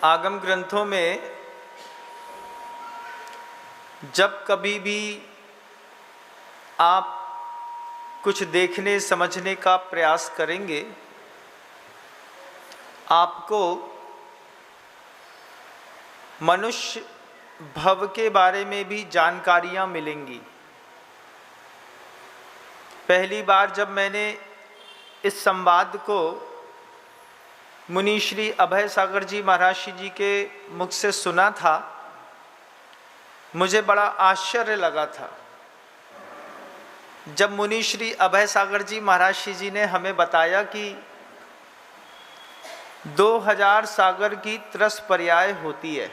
आगम ग्रंथों में जब कभी भी आप कुछ देखने समझने का प्रयास करेंगे, आपको मनुष्य भव के बारे में भी जानकारियाँ मिलेंगी। पहली बार जब मैंने इस संवाद को मुनि श्री अभय सागर जी महाराज जी के मुख से सुना था, मुझे बड़ा आश्चर्य लगा था जब मुनि श्री अभय सागर जी महाराज जी ने हमें बताया कि 2000 सागर की त्रस पर्याय होती है।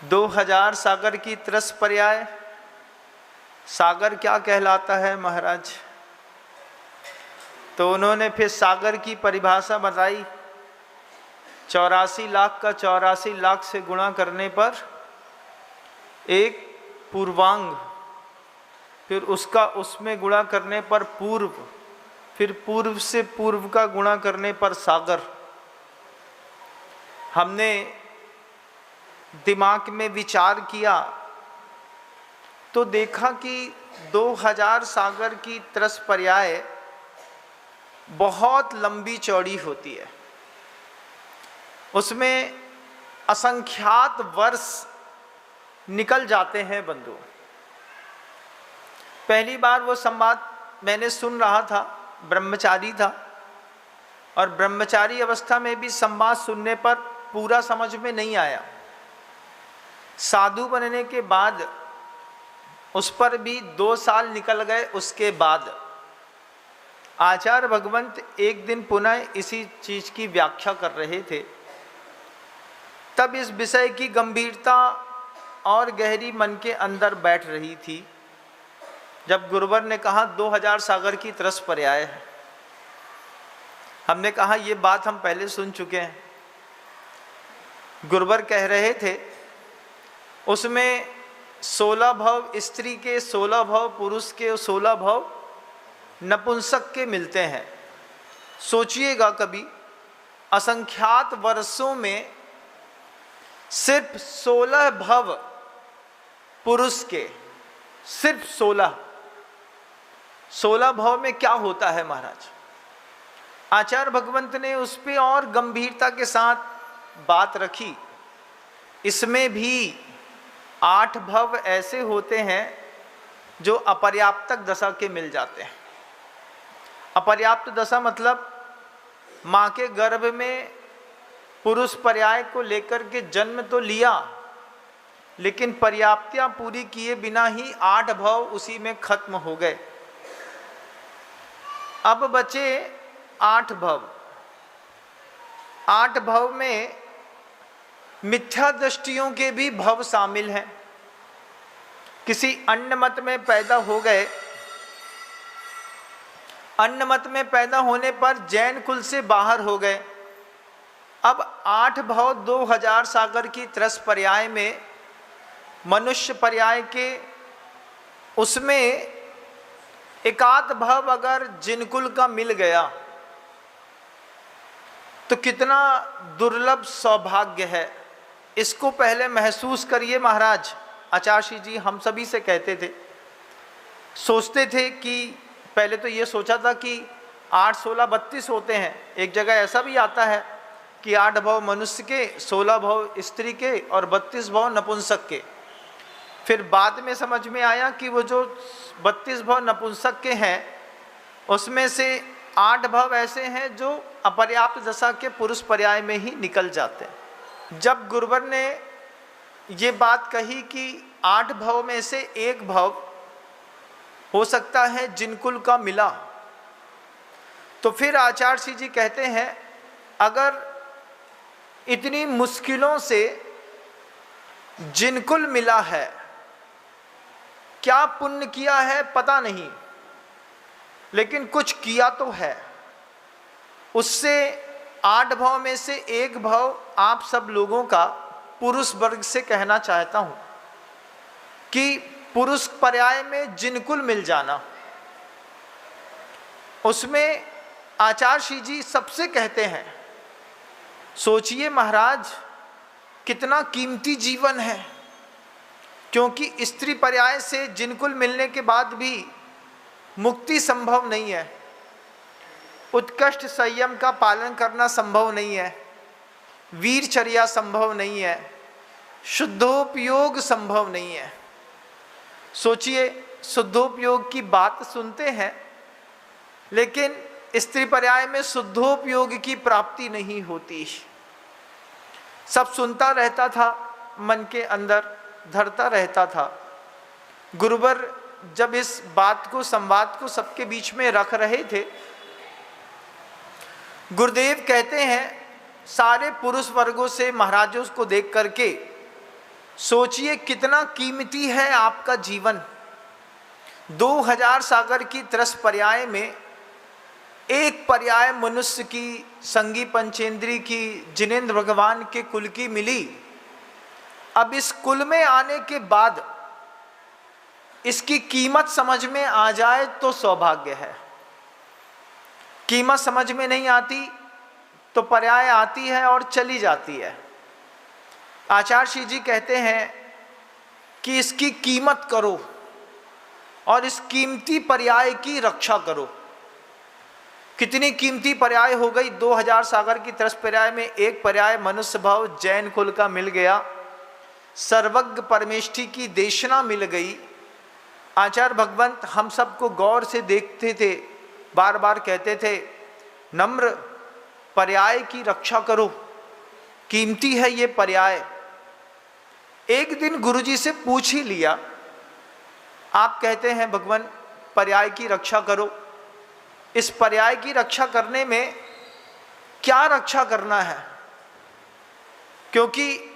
2000 सागर की त्रस पर्याय, सागर क्या कहलाता है महाराज? तो उन्होंने फिर सागर की परिभाषा बताई। 84 लाख का 84 लाख से गुणा करने पर एक पूर्वांग, फिर उसका उसमें गुणा करने पर पूर्व, फिर पूर्व से पूर्व का गुणा करने पर सागर। हमने दिमाग में विचार किया तो देखा कि 2000 सागर की त्रस पर्याय बहुत लंबी चौड़ी होती है। उसमें असंख्यात वर्ष निकल जाते हैं बंधु। पहली बार वो संवाद मैंने सुन रहा था, ब्रह्मचारी था, और ब्रह्मचारी अवस्था में भी संवाद सुनने पर पूरा समझ में नहीं आया। साधु बनने के बाद उस पर भी 2 साल निकल गए। उसके बाद आचार्य भगवंत एक दिन पुनः इसी चीज की व्याख्या कर रहे थे। तब इस विषय की गंभीरता और गहरी मन के अंदर बैठ रही थी जब गुरुवर ने कहा 2000 सागर की त्रस पर्याय है। हमने कहा ये बात हम पहले सुन चुके हैं। गुरुवर कह रहे थे उसमें 16 भव स्त्री के, 16 भव पुरुष के, 16 भव नपुंसक के मिलते हैं। सोचिएगा कभी, असंख्यात वर्षों में सिर्फ 16 भव पुरुष के, सिर्फ 16 भव में क्या होता है महाराज? आचार्य भगवंत ने उस पर और गंभीरता के साथ बात रखी। इसमें भी 8 भव ऐसे होते हैं जो अपर्याप्तक दशा के मिल जाते हैं। अपर्याप्त दशा मतलब माँ के गर्भ में पुरुष पर्याय को लेकर के जन्म तो लिया, लेकिन पर्याप्तियां पूरी किए बिना ही 8 भव उसी में खत्म हो गए। अब बचे 8 भव। 8 भव में मिथ्या दृष्टियों के भी भव शामिल हैं। किसी अन्न मत में पैदा हो गए, अन्न मत में पैदा होने पर जैन कुल से बाहर हो गए। अब 8 भव 2000 सागर की त्रस पर्याय में मनुष्य पर्याय के उसमें एकाध भव अगर जिनकुल का मिल गया तो कितना दुर्लभ सौभाग्य है। इसको पहले महसूस करिए महाराज। आचार्य जी हम सभी से कहते थे, सोचते थे कि पहले तो ये सोचा था कि 8, 16, 32 होते हैं। एक जगह ऐसा भी आता है कि 8 भव मनुष्य के, 16 भव स्त्री के और 32 भव नपुंसक के। फिर बाद में समझ में आया कि वो जो 32 भव नपुंसक के हैं उसमें से 8 भव ऐसे हैं जो अपर्याप्त दशा के पुरुष पर्याय में ही निकल जाते हैं। जब गुरुवर ने ये बात कही कि 8 भव में से एक भव हो सकता है जिनकुल का मिला, तो फिर आचार्य जी कहते हैं अगर इतनी मुश्किलों से जिनकुल मिला है, क्या पुण्य किया है पता नहीं, लेकिन कुछ किया तो है। उससे 8 भव में से एक भव आप सब लोगों का पुरुष वर्ग से कहना चाहता हूं कि पुरुष पर्याय में जिनकुल मिल जाना, उसमें आचार्य जी सबसे कहते हैं सोचिए महाराज, कितना कीमती जीवन है, क्योंकि स्त्री पर्याय से जिनकुल मिलने के बाद भी मुक्ति संभव नहीं है, उत्कृष्ट संयम का पालन करना संभव नहीं है, वीरचर्या संभव नहीं है, शुद्धोपयोग संभव नहीं है। सोचिए, शुद्धोपयोग की बात सुनते हैं, लेकिन स्त्री पर्याय में शुद्धोपयोग की प्राप्ति नहीं होती। सब सुनता रहता था, मन के अंदर धरता रहता था। गुरुवर जब इस बात को, संवाद को सबके बीच में रख रहे थे, गुरुदेव कहते हैं, सारे पुरुष वर्गों से महाराजों को देख करके सोचिए कितना कीमती है आपका जीवन। 2000 सागर की 30 पर्याय में एक पर्याय मनुष्य की, संगी पंचेंद्री की, जिनेंद्र भगवान के कुल की मिली। अब इस कुल में आने के बाद इसकी कीमत समझ में आ जाए तो सौभाग्य है। कीमत समझ में नहीं आती तो पर्याय आती है और चली जाती है। आचार्य श्री जी कहते हैं कि इसकी कीमत करो और इस कीमती पर्याय की रक्षा करो। कितनी कीमती पर्याय हो गई। 2000 सागर की 30 पर्याय में एक पर्याय मनुष्य भाव जैन कुल का मिल गया, सर्वज्ञ परमेष्ठी की देशना मिल गई। आचार्य भगवंत हम सबको गौर से देखते थे, बार बार कहते थे, नम्र पर्याय की रक्षा करो, कीमती है ये पर्याय। एक दिन गुरुजी से पूछ ही लिया, आप कहते हैं भगवान पर्याय की रक्षा करो, इस पर्याय की रक्षा करने में क्या रक्षा करना है, क्योंकि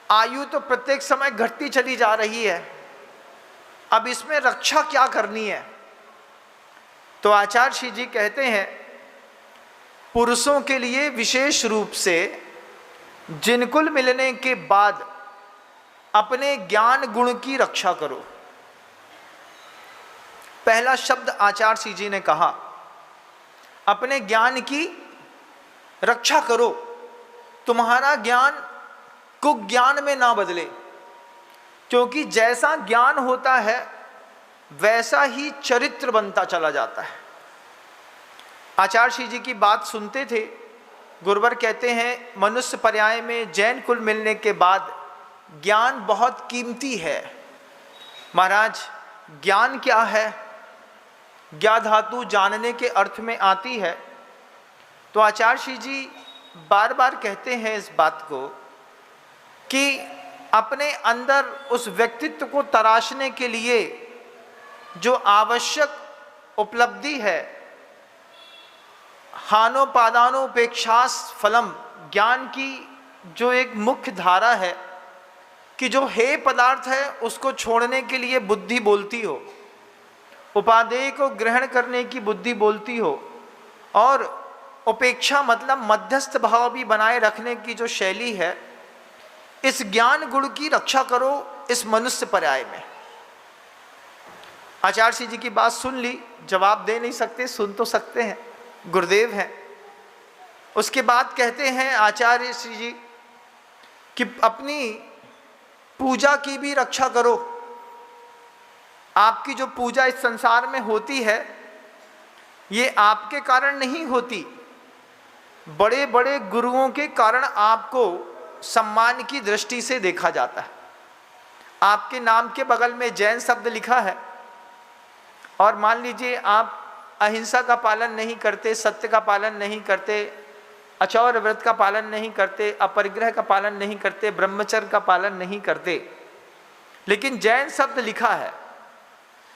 आयु तो प्रत्येक समय घटती चली जा रही है, अब इसमें रक्षा क्या करनी है। तो आचार्य श्री जी कहते हैं, पुरुषों के लिए विशेष रूप से जिनकुल मिलने के बाद अपने ज्ञान गुण की रक्षा करो। पहला शब्द आचार्य श्री जी ने कहा, अपने ज्ञान की रक्षा करो। तुम्हारा ज्ञान कुज्ञान में ना बदले, क्योंकि जैसा ज्ञान होता है वैसा ही चरित्र बनता चला जाता है। आचार्य श्री जी की बात सुनते थे। गुरुवर कहते हैं, मनुष्य पर्याय में जैन कुल मिलने के बाद ज्ञान बहुत कीमती है। महाराज, ज्ञान क्या है? ज्ञा धातु जानने के अर्थ में आती है। तो आचार्य श्री जी बार बार कहते हैं इस बात को कि अपने अंदर उस व्यक्तित्व को तराशने के लिए जो आवश्यक उपलब्धि है, हानोपादानोपेक्षास फलम, ज्ञान की जो एक मुख्य धारा है कि जो हेय पदार्थ है उसको छोड़ने के लिए बुद्धि बोलती हो, उपादेय को ग्रहण करने की बुद्धि बोलती हो, और उपेक्षा मतलब मध्यस्थ भाव भी बनाए रखने की जो शैली है, इस ज्ञान गुण की रक्षा करो इस मनुष्य पर्याय में। आचार्य श्री जी की बात सुन ली, जवाब दे नहीं सकते, सुन तो सकते हैं, गुरुदेव हैं। उसके बाद कहते हैं आचार्य श्री जी कि अपनी पूजा की भी रक्षा करो। आपकी जो पूजा इस संसार में होती है ये आपके कारण नहीं होती, बड़े बड़े गुरुओं के कारण आपको सम्मान की दृष्टि से देखा जाता है। आपके नाम के बगल में जैन शब्द लिखा है, और मान लीजिए आप अहिंसा का पालन नहीं करते, सत्य का पालन नहीं करते, अचौर व्रत का पालन नहीं करते, अपरिग्रह का पालन नहीं करते, ब्रह्मचर्य का पालन नहीं करते, लेकिन जैन शब्द लिखा है,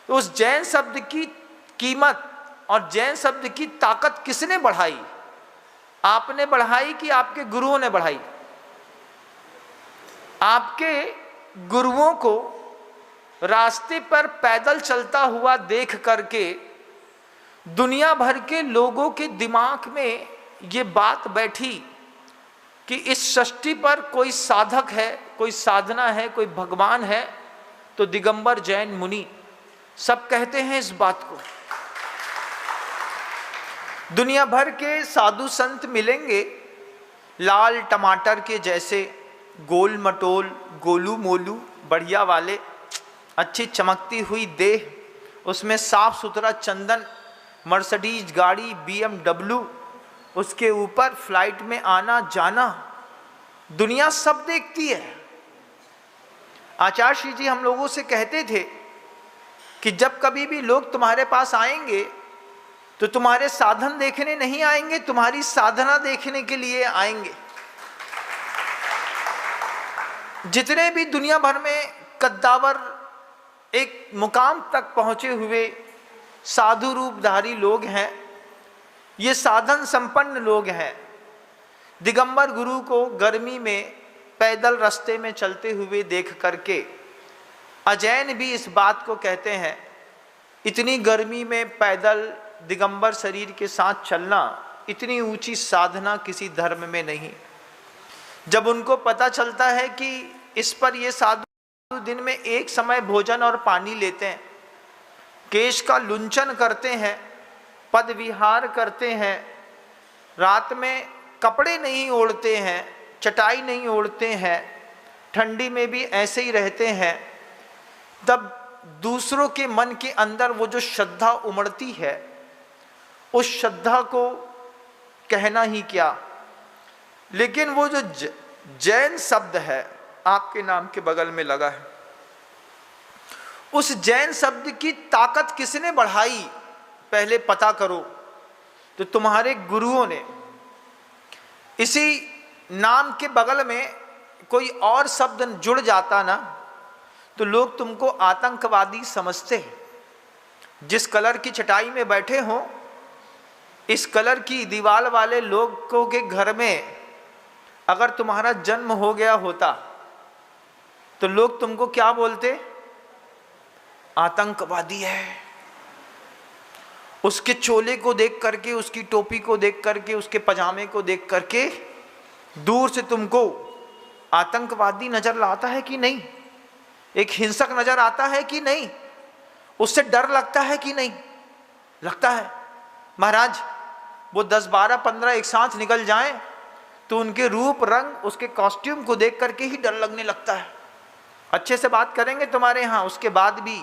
तो उस जैन शब्द की कीमत और जैन शब्द की ताकत किसने बढ़ाई? आपने बढ़ाई कि आपके गुरुओं ने बढ़ाई? आपके गुरुओं को रास्ते पर पैदल चलता हुआ देख करके दुनिया भर के लोगों के दिमाग में ये बात बैठी कि इस सृष्टि पर कोई साधक है, कोई साधना है, कोई भगवान है, तो दिगंबर जैन मुनि सब कहते हैं इस बात को। दुनिया भर के साधु संत मिलेंगे, लाल टमाटर के जैसे गोल मटोल, गोलू मोलू, बढ़िया वाले, अच्छी चमकती हुई देह, उसमें साफ सुथरा चंदन, मर्सिडीज गाड़ी, BMW, उसके ऊपर फ्लाइट में आना जाना, दुनिया सब देखती है। आचार्य श्री जी हम लोगों से कहते थे कि जब कभी भी लोग तुम्हारे पास आएंगे तो तुम्हारे साधन देखने नहीं आएंगे, तुम्हारी साधना देखने के लिए आएंगे। जितने भी दुनिया भर में कद्दावर एक मुकाम तक पहुंचे हुए साधु रूपधारी लोग हैं, ये साधन संपन्न लोग हैं। दिगंबर गुरु को गर्मी में पैदल रास्ते में चलते हुए देख करके अजैन भी इस बात को कहते हैं, इतनी गर्मी में पैदल दिगंबर शरीर के साथ चलना इतनी ऊंची साधना किसी धर्म में नहीं। जब उनको पता चलता है कि इस पर ये साधु दिन में एक समय भोजन और पानी लेते हैं, केश का लुंचन करते हैं, पद विहार करते हैं, रात में कपड़े नहीं ओढ़ते हैं, चटाई नहीं ओढ़ते हैं, ठंडी में भी ऐसे ही रहते हैं, तब दूसरों के मन के अंदर वो जो श्रद्धा उमड़ती है, उस श्रद्धा को कहना ही क्या। लेकिन वो जो जैन शब्द है आपके नाम के बगल में लगा है, उस जैन शब्द की ताकत किसने बढ़ाई पहले पता करो। तो तुम्हारे गुरुओं ने। इसी नाम के बगल में कोई और शब्द जुड़ जाता ना तो लोग तुमको आतंकवादी समझते हैं। जिस कलर की चटाई में बैठे हो, इस कलर की दीवार वाले लोगों के घर में अगर तुम्हारा जन्म हो गया होता तो लोग तुमको क्या बोलते? आतंकवादी है। उसके चोले को देख करके, उसकी टोपी को देख करके, उसके पजामे को देख करके दूर से तुमको आतंकवादी नजर आता है कि नहीं? एक हिंसक नजर आता है कि नहीं? उससे डर लगता है कि नहीं? लगता है। महाराज वो 10, 12, 15 एक साथ निकल जाएं तो उनके रूप रंग, उसके कॉस्ट्यूम को देख करके ही डर लगने लगता है। अच्छे से बात करेंगे तुम्हारे यहाँ, उसके बाद भी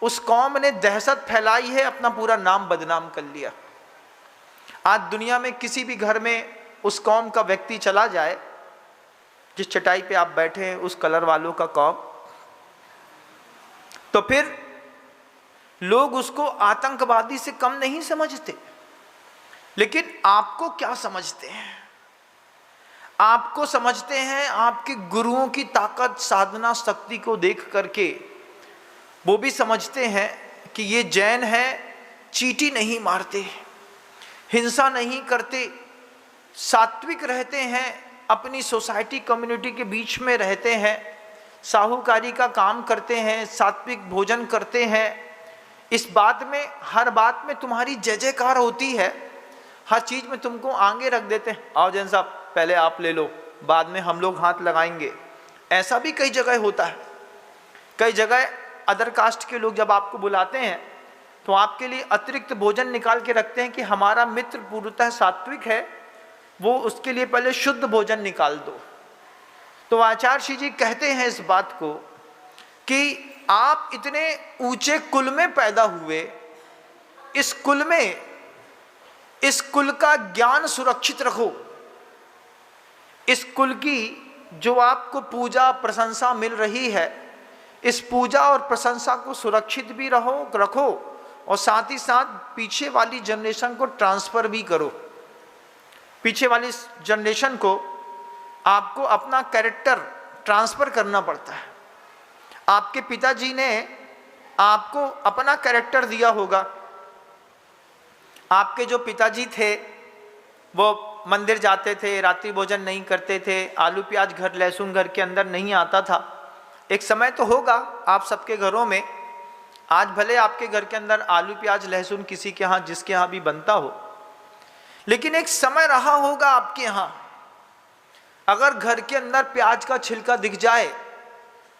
उस कौम ने दहशत फैलाई है, अपना पूरा नाम बदनाम कर लिया। आज दुनिया में किसी भी घर में उस कौम का व्यक्ति चला जाए, जिस चटाई पे आप बैठे हैं उस कलर वालों का कौम, तो फिर लोग उसको आतंकवादी से कम नहीं समझते। लेकिन आपको क्या समझते हैं? आपको समझते हैं आपके गुरुओं की ताकत, साधना शक्ति को देख करके। वो भी समझते हैं कि ये जैन है, चींटी नहीं मारते, हिंसा नहीं करते, सात्विक रहते हैं, अपनी सोसाइटी कम्युनिटी के बीच में रहते हैं, साहूकारी का काम करते हैं, सात्विक भोजन करते हैं। इस बात में, हर बात में तुम्हारी जय जयकार होती है, हर चीज़ में तुमको आगे रख देते हैं। आओ जैन साहब पहले आप ले लो, बाद में हम लोग हाथ लगाएंगे। ऐसा भी कई जगह होता है। कई जगह अदर कास्ट के लोग जब आपको बुलाते हैं तो आपके लिए अतिरिक्त भोजन निकाल के रखते हैं कि हमारा मित्र पूर्णतः सात्विक है, वो उसके लिए पहले शुद्ध भोजन निकाल दो। तो आचार्य श्री जी कहते हैं इस बात को कि आप इतने ऊंचे कुल में पैदा हुए, इस कुल में, इस कुल का ज्ञान सुरक्षित रखो। इस कुल की जो आपको पूजा प्रशंसा मिल रही है, इस पूजा और प्रशंसा को सुरक्षित भी रखो और साथ ही साथ पीछे वाली जनरेशन को ट्रांसफर भी करो। पीछे वाली जनरेशन को आपको अपना कैरेक्टर ट्रांसफर करना पड़ता है। आपके पिताजी ने आपको अपना कैरेक्टर दिया होगा। आपके जो पिताजी थे वो मंदिर जाते थे, रात्रि भोजन नहीं करते थे, आलू प्याज घर, लहसुन घर के अंदर नहीं आता था। एक समय तो होगा आप सबके घरों में, आज भले आपके घर के अंदर आलू प्याज लहसुन किसी के यहाँ, जिसके यहाँ भी बनता हो, लेकिन एक समय रहा होगा आपके यहाँ, अगर घर के अंदर प्याज का छिलका दिख जाए,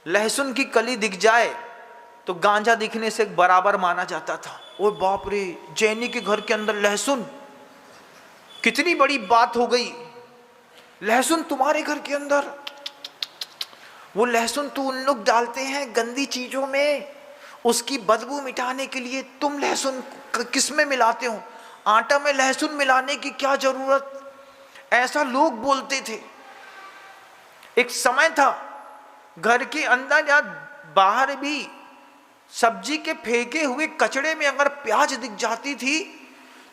लहसुन की कली दिख जाए, तो गांजा दिखने से बराबर माना जाता था। ओ बाप रे, जैनी के घर के अंदर लहसुन, कितनी बड़ी बात हो गई। लहसुन तुम्हारे घर के अंदर, वो लहसुन तो उन लोग डालते हैं गंदी चीजों में, उसकी बदबू मिटाने के लिए तुम लहसुन किस में मिलाते हो, आटा में लहसुन मिलाने की क्या जरूरत, ऐसा लोग बोलते थे। एक समय था घर के अंदर या बाहर भी सब्जी के फेंके हुए कचड़े में अगर प्याज दिख जाती थी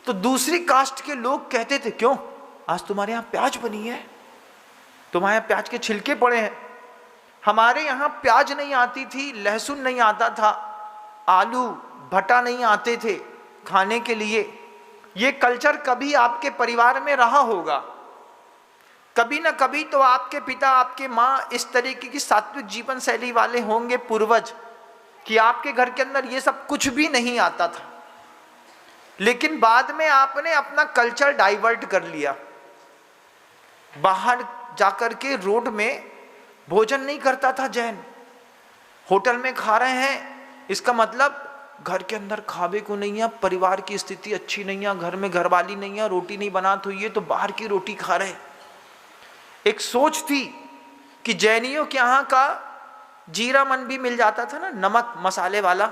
तो दूसरी कास्ट के लोग कहते थे, क्यों आज तुम्हारे यहाँ प्याज बनी है, तुम्हारे यहाँ प्याज के छिलके पड़े हैं। हमारे यहाँ प्याज नहीं आती थी, लहसुन नहीं आता था, आलू भटा नहीं आते थे खाने के लिए। ये कल्चर कभी आपके परिवार में रहा होगा, कभी ना कभी तो आपके पिता आपके माँ इस तरीके की सात्विक जीवन शैली वाले होंगे पूर्वज, कि आपके घर के अंदर ये सब कुछ भी नहीं आता था। लेकिन बाद में आपने अपना कल्चर डाइवर्ट कर लिया, बाहर जाकर के रोड में भोजन नहीं करता था जैन, होटल में खा रहे हैं, इसका मतलब घर के अंदर खावे को नहीं है, परिवार की स्थिति अच्छी नहीं है, घर में घरवाली नहीं है, रोटी नहीं बनाती हुई है तो बाहर की रोटी खा रहे। एक सोच थी कि जैनियों के यहाँ का जीरा मन भी मिल जाता था ना, नमक मसाले वाला,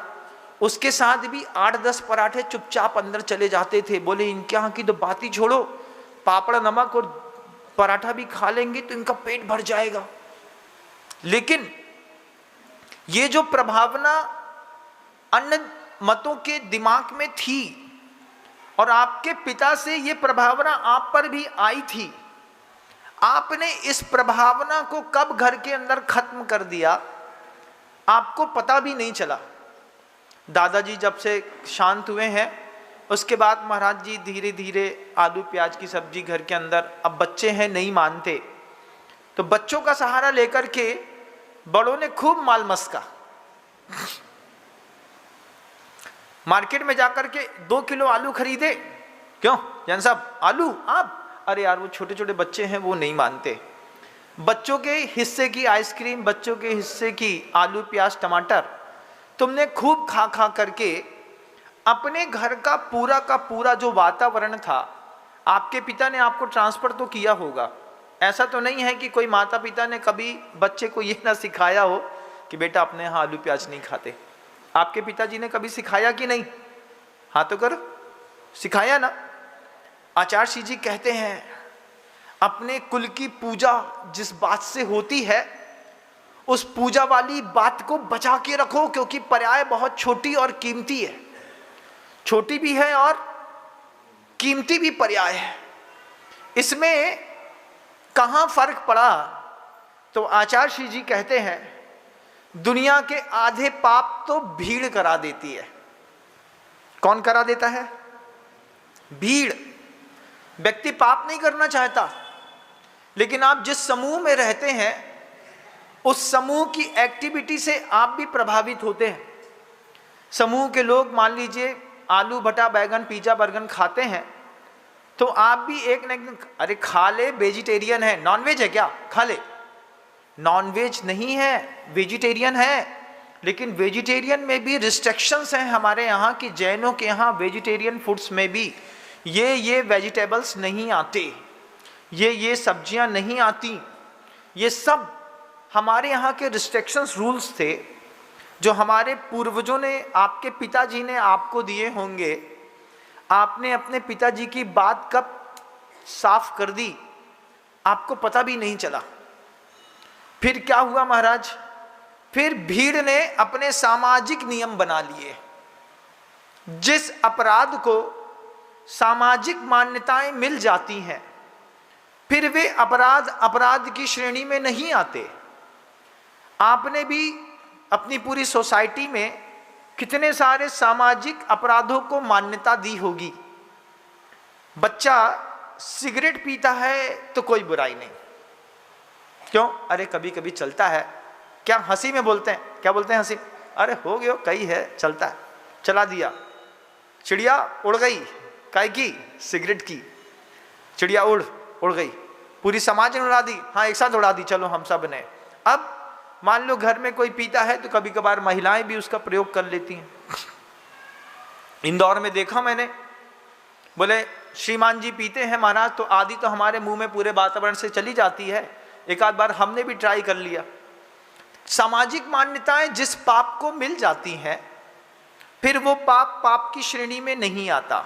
उसके साथ भी 8-10 पराठे चुपचाप अंदर चले जाते थे। बोले इनके यहाँ की तो बात ही छोड़ो, पापड़ नमक और पराठा भी खा लेंगे तो इनका पेट भर जाएगा। लेकिन ये जो प्रभावना अन्य मतों के दिमाग में थी और आपके पिता से ये प्रभावना आप पर भी आई थी, आपने इस प्रभावना को कब घर के अंदर खत्म कर दिया आपको पता भी नहीं चला। दादाजी जब से शांत हुए हैं उसके बाद महाराज जी धीरे धीरे आलू प्याज की सब्जी घर के अंदर, अब बच्चे हैं नहीं मानते तो बच्चों का सहारा लेकर के बड़ों ने खूब माल मस्का। मार्केट में जाकर के 2 किलो आलू खरीदे, क्यों जैन साहब आलू आप, अरे यार वो छोटे छोटे बच्चे हैं वो नहीं मानते। बच्चों के हिस्से की आइसक्रीम, बच्चों के हिस्से की आलू प्याज टमाटर तुमने खूब खा खा करके अपने घर का पूरा जो वातावरण था, आपके पिता ने आपको ट्रांसफर तो किया होगा। ऐसा तो नहीं है कि कोई माता पिता ने कभी बच्चे को ये ना सिखाया हो कि बेटा अपने यहाँ आलू प्याज नहीं खाते। आपके पिताजी ने कभी सिखाया कि नहीं? हाँ तो करो, सिखाया ना। आचार्य जी कहते हैं अपने कुल की पूजा जिस बात से होती है उस पूजा वाली बात को बचा के रखो, क्योंकि पर्याय बहुत छोटी और कीमती है, छोटी भी है और कीमती भी पर्याय है। इसमें कहाँ फर्क पड़ा? तो आचार्य जी कहते हैं दुनिया के आधे पाप तो भीड़ करा देती है। कौन करा देता है? भीड़। व्यक्ति पाप नहीं करना चाहता, लेकिन आप जिस समूह में रहते हैं उस समूह की एक्टिविटी से आप भी प्रभावित होते हैं। समूह के लोग मान लीजिए आलू भटा बैगन पिज्जा बर्गर खाते हैं तो आप भी एक न एक दिन अरे खा ले, वेजिटेरियन है, नॉनवेज है क्या, खा ले। नॉनवेज नहीं है, वेजिटेरियन है, लेकिन वेजिटेरियन में भी रिस्ट्रिक्शंस हैं हमारे यहाँ की। जैनों के यहाँ वेजिटेरियन फूड्स में भी ये वेजिटेबल्स नहीं आते, ये सब्जियां नहीं आती। ये सब हमारे यहाँ के रिस्ट्रिक्शंस रूल्स थे जो हमारे पूर्वजों ने, आपके पिताजी ने आपको दिए होंगे। आपने अपने पिताजी की बात कब साफ कर दी आपको पता भी नहीं चला। फिर क्या हुआ महाराज? फिर भीड़ ने अपने सामाजिक नियम बना लिए। जिस अपराध को सामाजिक मान्यताएं मिल जाती हैं फिर वे अपराध की श्रेणी में नहीं आते। आपने भी अपनी पूरी सोसाइटी में कितने सारे सामाजिक अपराधों को मान्यता दी होगी। बच्चा सिगरेट पीता है तो कोई बुराई नहीं, क्यों? अरे कभी कभी चलता है। क्या हंसी में बोलते हैं? क्या बोलते हैं हंसी? अरे हो गया, कई है, चलता है, चला दिया। चिड़िया उड़ गई, काय की? सिगरेट की। चिड़िया उड़ गई, पूरी समाज ने उड़ा दी। हाँ एक साथ उड़ा दी, चलो हम सब ने। अब मान लो घर में कोई पीता है तो कभी कभार महिलाएं भी उसका प्रयोग कर लेती हैं। इंदौर में देखा मैंने, बोले श्रीमान जी पीते हैं महाराज, तो आधी तो हमारे मुंह में पूरे वातावरण से चली जाती है। एक आध बार हमने भी ट्राई कर लिया। सामाजिक मान्यताएं जिस पाप को मिल जाती हैं, फिर वो पाप की श्रेणी में नहीं आता।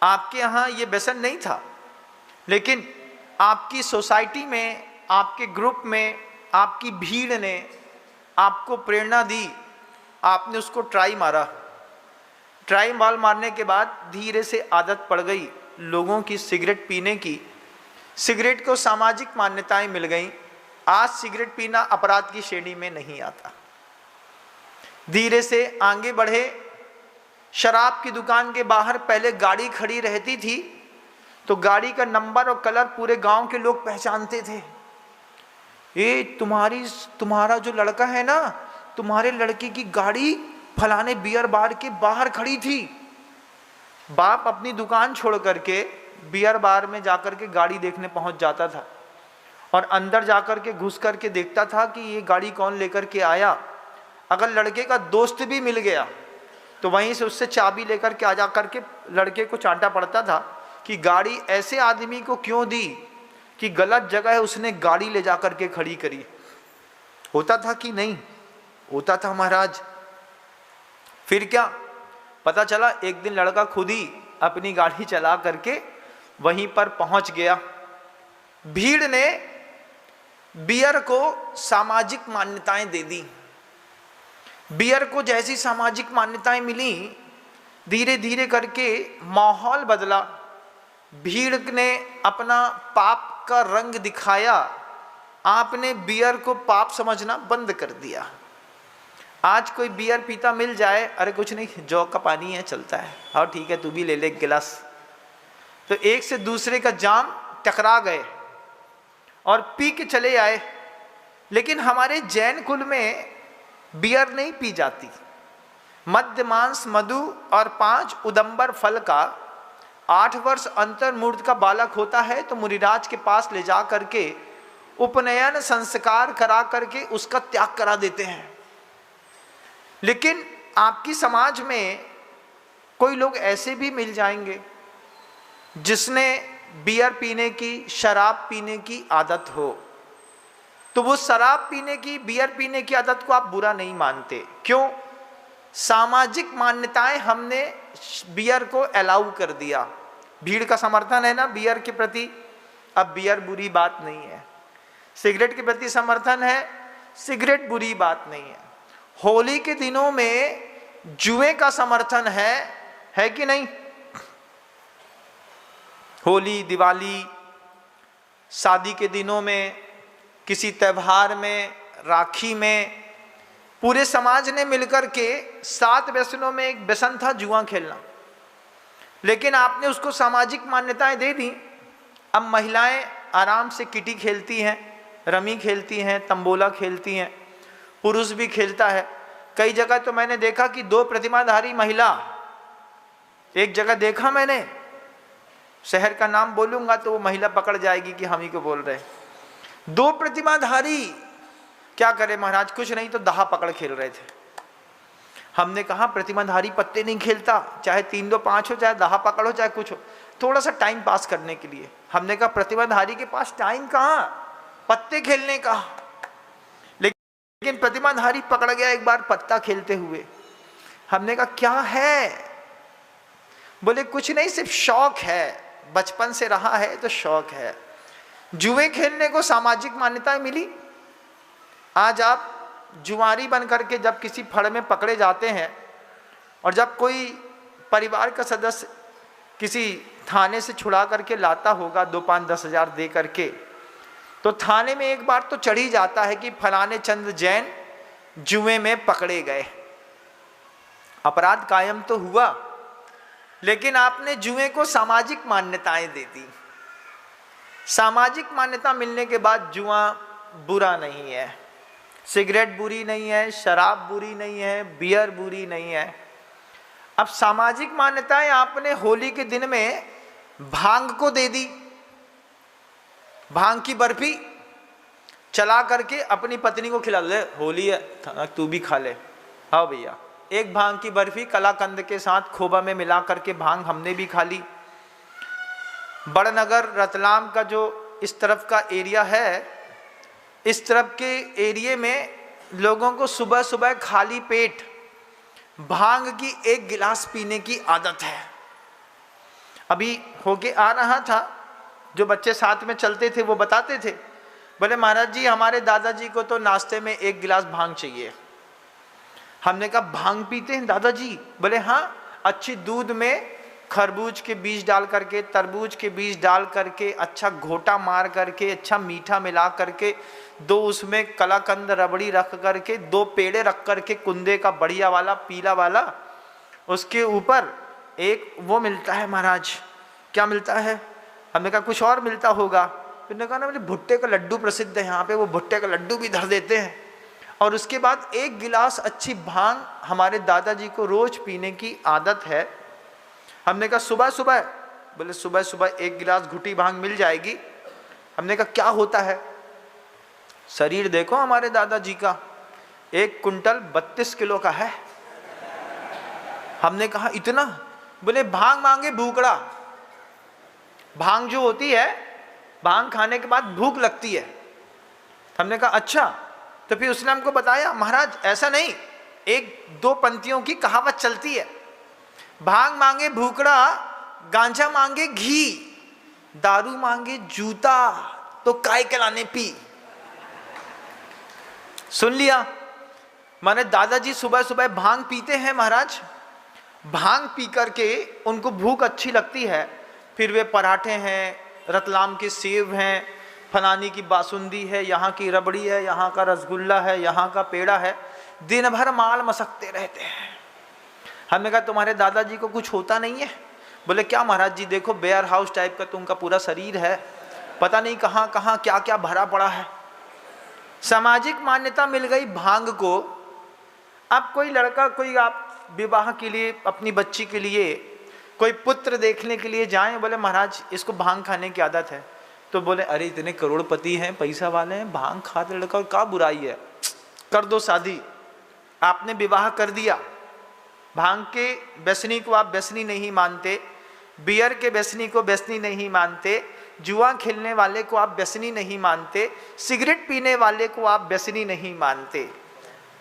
आपके यहाँ ये व्यसन नहीं था, लेकिन आपकी सोसाइटी में, आपके ग्रुप में, आपकी भीड़ ने आपको प्रेरणा दी, आपने उसको ट्राई मारा। ट्राई बॉल मारने के बाद धीरे से आदत पड़ गई लोगों की सिगरेट पीने की। सिगरेट को सामाजिक मान्यताएं मिल गईं। आज सिगरेट पीना अपराध की श्रेणी में नहीं आता। धीरे से आगे बढ़े। शराब की दुकान के बाहर पहले गाड़ी खड़ी रहती थी तो गाड़ी का नंबर और कलर पूरे गांव के लोग पहचानते थे। ये तुम्हारा जो लड़का है ना, तुम्हारे लड़के की गाड़ी फलाने बियर बार के बाहर खड़ी थी। बाप अपनी दुकान छोड़ करके बियर बार में जाकर के गाड़ी देखने पहुंच जाता था और अंदर जाकर के घुस करके देखता था कि ये गाड़ी कौन लेकर के आया। अगर लड़के का दोस्त भी मिल गया तो वहीं से उससे चाबी लेकर के आ जा करके लड़के को चांटा पड़ता था कि गाड़ी ऐसे आदमी को क्यों दी कि गलत जगह उसने गाड़ी ले जा करके खड़ी करी। होता था कि नहीं? होता था महाराज। फिर क्या पता चला, एक दिन लड़का खुद ही अपनी गाड़ी चला करके वहीं पर पहुंच गया। भीड़ ने बियर को सामाजिक मान्यताएं दे दी। बियर को जैसी सामाजिक मान्यताएं मिली, धीरे धीरे करके माहौल बदला। भीड़ ने अपना पाप का रंग दिखाया। आपने बियर को पाप समझना बंद कर दिया। आज कोई बियर पीता मिल जाए, अरे कुछ नहीं, जौ का पानी है, चलता है, हाँ ठीक है, तू भी ले ले एक गिलास। तो एक से दूसरे का जाम टकरा गए और पी के चले आए। लेकिन हमारे जैन कुल में बियर नहीं पी जाती। मद्य मांस मधु और 5 उदंबर फल का 8 वर्ष अंतर्मूर्त का बालक होता है तो मुनिराज के पास ले जा करके उपनयन संस्कार करा करके उसका त्याग करा देते हैं। लेकिन आपकी समाज में कोई लोग ऐसे भी मिल जाएंगे जिसने बियर पीने की, शराब पीने की आदत हो, तो वो शराब पीने की, बियर पीने की आदत को आप बुरा नहीं मानते। क्यों? सामाजिक मान्यताएं हमने बियर को अलाउ कर दिया। भीड़ का समर्थन है ना बियर के प्रति, अब बियर बुरी बात नहीं है। सिगरेट के प्रति समर्थन है, सिगरेट बुरी बात नहीं है। होली के दिनों में जुए का समर्थन है कि नहीं? होली, दिवाली, शादी के दिनों में, किसी त्यौहार में, राखी में, पूरे समाज ने मिलकर के 7 व्यसनों में एक व्यसन था जुआ खेलना। लेकिन आपने उसको सामाजिक मान्यताएं दे दी। अब महिलाएं आराम से किटी खेलती हैं, रमी खेलती हैं, तंबोला खेलती हैं, पुरुष भी खेलता है। कई जगह तो मैंने देखा कि 2 प्रतिमाधारी महिला, एक जगह देखा मैंने, शहर का नाम बोलूंगा तो वो महिला पकड़ जाएगी कि हम ही को बोल रहे हैं। 2 प्रतिमाधारी क्या करे महाराज, कुछ नहीं तो दहा पकड़ खेल रहे थे। हमने कहा प्रतिमाधारी पत्ते नहीं खेलता, चाहे 3 2 5 हो, चाहे दहा पकड़ हो, चाहे कुछ हो, थोड़ा सा टाइम पास करने के लिए। हमने कहा प्रतिमाधारी के पास टाइम कहाँ पत्ते खेलने का। लेकिन प्रतिमाधारी पकड़ गया एक बार पत्ता खेलते हुए। हमने कहा क्या है? बोले कुछ नहीं, सिर्फ शौक है, बचपन से रहा है तो शौक है। जुए खेलने को सामाजिक मान्यताएं मिली। आज आप जुआरी बन करके जब किसी फड़ में पकड़े जाते हैं और जब कोई परिवार का सदस्य किसी थाने से छुड़ा करके लाता होगा 2 5 10 हज़ार दे करके, तो थाने में एक बार तो चढ़ ही जाता है कि फलाने चंद जैन जुए में पकड़े गए। अपराध कायम तो हुआ, लेकिन आपने जुए को सामाजिक मान्यताएं दे दी। सामाजिक मान्यता मिलने के बाद जुआ बुरा नहीं है, सिगरेट बुरी नहीं है, शराब बुरी नहीं है, बियर बुरी नहीं है। अब सामाजिक मान्यताएं आपने होली के दिन में भांग को दे दी। भांग की बर्फी चला करके अपनी पत्नी को खिला ले, होली है तू भी खा ले, हाँ भैया। एक भांग की बर्फी कलाकंद के साथ खोबा में मिला करके भांग हमने भी खा ली। बड़नगर रतलाम का जो इस तरफ का एरिया है, इस तरफ के एरिए में लोगों को सुबह सुबह खाली पेट भांग की 1 गिलास पीने की आदत है। अभी होके आ रहा था, जो बच्चे साथ में चलते थे वो बताते थे, बोले महाराज जी हमारे दादाजी को तो नाश्ते में 1 गिलास भांग चाहिए। हमने कहा भांग पीते हैं दादाजी? बोले हाँ, अच्छी दूध में खरबूज के बीज डाल करके, तरबूज के बीज डाल करके, अच्छा घोटा मार करके, अच्छा मीठा मिला करके, 2 उसमें कलाकंद रबड़ी रख करके, 2 पेड़े रख करके कुंदे का बढ़िया वाला पीला वाला, उसके ऊपर एक वो मिलता है महाराज, क्या मिलता है? हमने कहा कुछ और मिलता होगा। फिर ने कहा ना, बोले भुट्टे का लड्डू प्रसिद्ध है यहाँ पे, वो भुट्टे का लड्डू भी धर देते हैं। और उसके बाद 1 गिलास अच्छी भांग हमारे दादाजी को रोज पीने की आदत है। हमने कहा सुबह सुबह? बोले सुबह सुबह 1 गिलास घुटी भांग मिल जाएगी। हमने कहा क्या होता है? शरीर देखो हमारे दादाजी का, 1 कुंटल 32 किलो का है। हमने कहा इतना? बोले भांग मांगे भूखड़ा। भांग जो होती है, भांग खाने के बाद भूख लगती है। हमने कहा अच्छा। तो फिर उसने हमको बताया महाराज ऐसा नहीं, 1-2 पंक्तियों की कहावत चलती है, भांग मांगे भूखड़ा, गांजा मांगे घी, दारू मांगे जूता, तो काय कलाने पी। सुन लिया? माने दादाजी सुबह सुबह भांग पीते हैं महाराज। भांग पी करके उनको भूख अच्छी लगती है, फिर वे पराठे हैं, रतलाम के सेव हैं, फलानी की बासुंदी है, यहाँ की रबड़ी है, यहाँ का रसगुल्ला है, यहाँ का पेड़ा है, दिन भर माल मसकते रहते हैं। हमने कहा तुम्हारे दादाजी को कुछ होता नहीं है? बोले क्या महाराज जी, देखो बेयर हाउस टाइप का तो उनका पूरा शरीर है, पता नहीं कहाँ कहाँ क्या क्या भरा पड़ा है। सामाजिक मान्यता मिल गई भांग को। अब कोई लड़का, कोई आप विवाह के लिए अपनी बच्ची के लिए कोई पुत्र देखने के लिए जाएं, बोले महाराज इसको भांग खाने की आदत है, तो बोले अरे इतने करोड़पति हैं, पैसा वाले हैं, भांग खाते लड़का, और क्या बुराई है, कर दो शादी। आपने विवाह कर दिया, भांग के व्यसनी को आप व्यसनी नहीं मानते, बियर के व्यसनी को व्यसनी नहीं मानते, जुआ खेलने वाले को आप व्यसनी नहीं मानते, सिगरेट पीने वाले को आप व्यसनी नहीं मानते,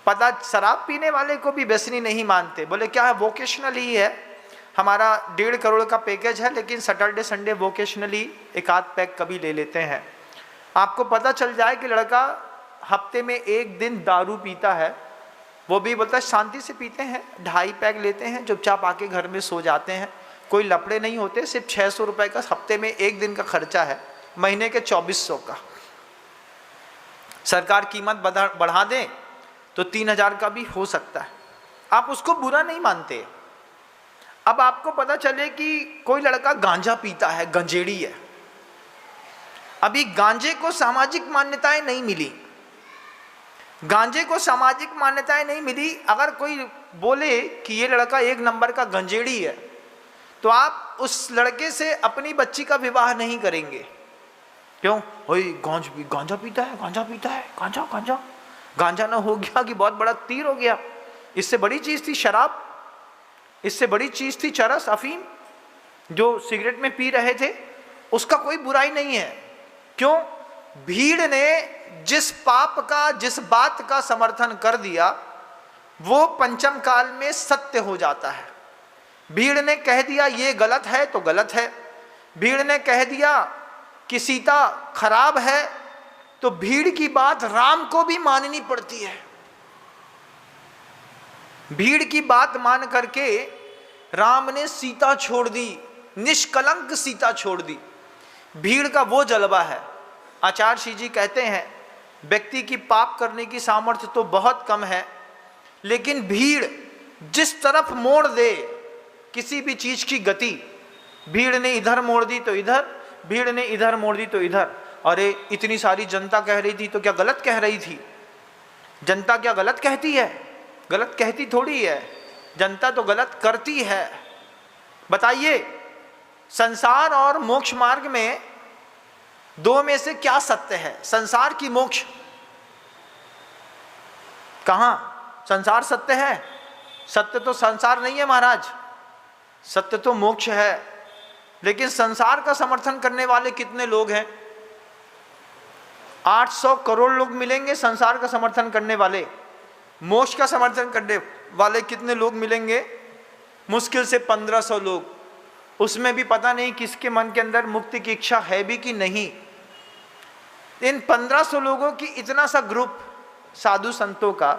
पता शराब पीने वाले को भी व्यसनी नहीं मानते। बोले क्या है? वोकेशनल ही है, हमारा 1.5 करोड़ का पैकेज है, लेकिन सैटरडे संडे वोकेशनली 1-8 पैक कभी ले लेते हैं। आपको पता चल जाए कि लड़का हफ्ते में 1 दिन दारू पीता है, वो भी बोलता है शांति से पीते हैं, 2.5 पैक लेते हैं, चुपचाप आके घर में सो जाते हैं, कोई लफड़े नहीं होते, सिर्फ 600 रुपये का हफ्ते में 1 दिन का खर्चा है, महीने के 2400 का। सरकार कीमत बढ़ा दें तो 3000 का भी हो सकता है, आप उसको बुरा नहीं मानते। अब आपको पता चले कि कोई लड़का गांजा पीता है, गंजेड़ी है। अभी गांजे को सामाजिक मान्यताएं नहीं मिली, गांजे को सामाजिक मान्यताएं नहीं मिली। अगर कोई बोले कि ये लड़का 1 नंबर का गंजेड़ी है, तो आप उस लड़के से अपनी बच्ची का विवाह नहीं करेंगे। क्यों? ओए गांजा पीता है, गांजा पीता है, गांजा गांजा गांजा ना हो गया कि बहुत बड़ा तीर हो गया। इससे बड़ी चीज थी शराब, इससे बड़ी चीज थी चरस, अफीम, जो सिगरेट में पी रहे थे, उसका कोई बुराई नहीं है। क्यों? भीड़ ने जिस पाप का, जिस बात का समर्थन कर दिया, वो पंचम काल में सत्य हो जाता है। भीड़ ने कह दिया ये गलत है तो गलत है, भीड़ ने कह दिया कि सीता खराब है, तो भीड़ की बात राम को भी माननी पड़ती है। भीड़ की बात मान करके राम ने सीता छोड़ दी, निष्कलंक सीता छोड़ दी। भीड़ का वो जलवा है। आचार्य श्री जी कहते हैं व्यक्ति की पाप करने की सामर्थ्य तो बहुत कम है, लेकिन भीड़ जिस तरफ मोड़ दे किसी भी चीज की गति, भीड़ ने इधर मोड़ दी तो इधर, भीड़ ने इधर मोड़ दी तो इधर। अरे इतनी सारी जनता कह रही थी तो क्या गलत कह रही थी? जनता क्या गलत कहती है? गलत कहती थोड़ी है, जनता तो गलत करती है। बताइए संसार और मोक्ष मार्ग में 2 में से क्या सत्य है? संसार की मोक्ष? कहां संसार सत्य है? सत्य तो संसार नहीं है महाराज, सत्य तो मोक्ष है। लेकिन संसार का समर्थन करने वाले कितने लोग हैं? 800 करोड़ लोग मिलेंगे संसार का समर्थन करने वाले। मोक्ष का समर्थन करने वाले कितने लोग मिलेंगे? मुश्किल से 1500 लोग। उसमें भी पता नहीं किसके मन के अंदर मुक्ति की इच्छा है भी कि नहीं। इन 1500 लोगों की इतना सा ग्रुप साधु संतों का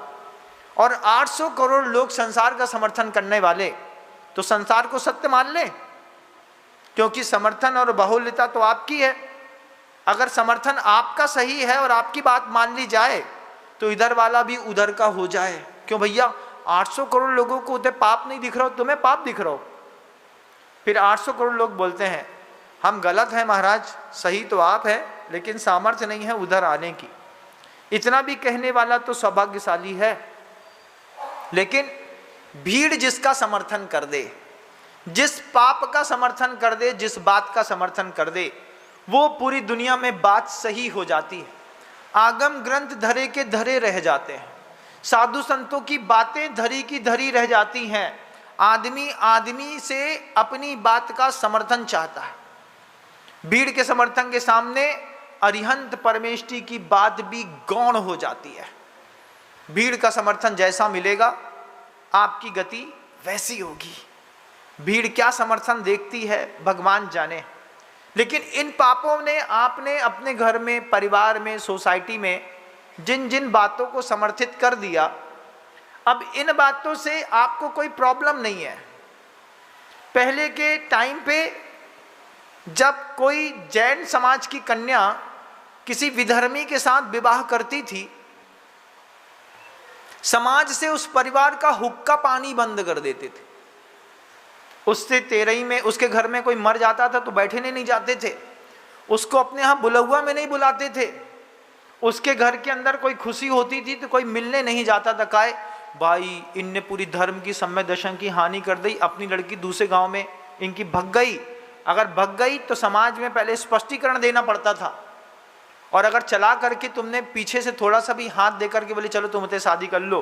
और 800 करोड़ लोग संसार का समर्थन करने वाले, तो संसार को सत्य मान ले, क्योंकि समर्थन और बाहुल्यता तो आपकी है। अगर समर्थन आपका सही है और आपकी बात मान ली जाए तो इधर वाला भी उधर का हो जाए। क्यों भैया? 800 करोड़ लोगों को उधर पाप नहीं दिख रहा हो, तुम्हें पाप दिख रहा हो। फिर 800 करोड़ लोग बोलते हैं हम गलत हैं महाराज, सही तो आप है लेकिन सामर्थ्य नहीं है उधर आने की। इतना भी कहने वाला तो सौभाग्यशाली है। लेकिन भीड़ जिसका समर्थन कर दे, जिस पाप का समर्थन कर दे, जिस बात का समर्थन कर दे, वो पूरी दुनिया में बात सही हो जाती है। आगम ग्रंथ धरे के धरे रह जाते हैं, साधु संतों की बातें धरी की धरी रह जाती हैं। आदमी आदमी से अपनी बात का समर्थन चाहता है। भीड़ के समर्थन के सामने अरिहंत परमेष्ठी की बात भी गौण हो जाती है। भीड़ का समर्थन जैसा मिलेगा आपकी गति वैसी होगी। भीड़ क्या समर्थन देखती है भगवान जाने। लेकिन इन पापों ने आपने अपने घर में, परिवार में, सोसाइटी में जिन जिन बातों को समर्थित कर दिया, अब इन बातों से आपको कोई प्रॉब्लम नहीं है। पहले के टाइम पे जब कोई जैन समाज की कन्या किसी विधर्मी के साथ विवाह करती थी, समाज से उस परिवार का हुक्का पानी बंद कर देते थे। उससे तेरही में उसके घर में कोई मर जाता था तो बैठने नहीं जाते थे, उसको अपने यहाँ बुलौआ में नहीं बुलाते थे। उसके घर के अंदर कोई खुशी होती थी तो कोई मिलने नहीं जाता था। काहे भाई, इनने पूरी धर्म की सम्य दर्शन की हानि कर दी, अपनी लड़की दूसरे गांव में इनकी भग गई। अगर भग गई तो समाज में पहले स्पष्टीकरण देना पड़ता था, और अगर चला करके तुमने पीछे से थोड़ा सा भी हाथ दे करके बोले चलो तुम शादी कर लो,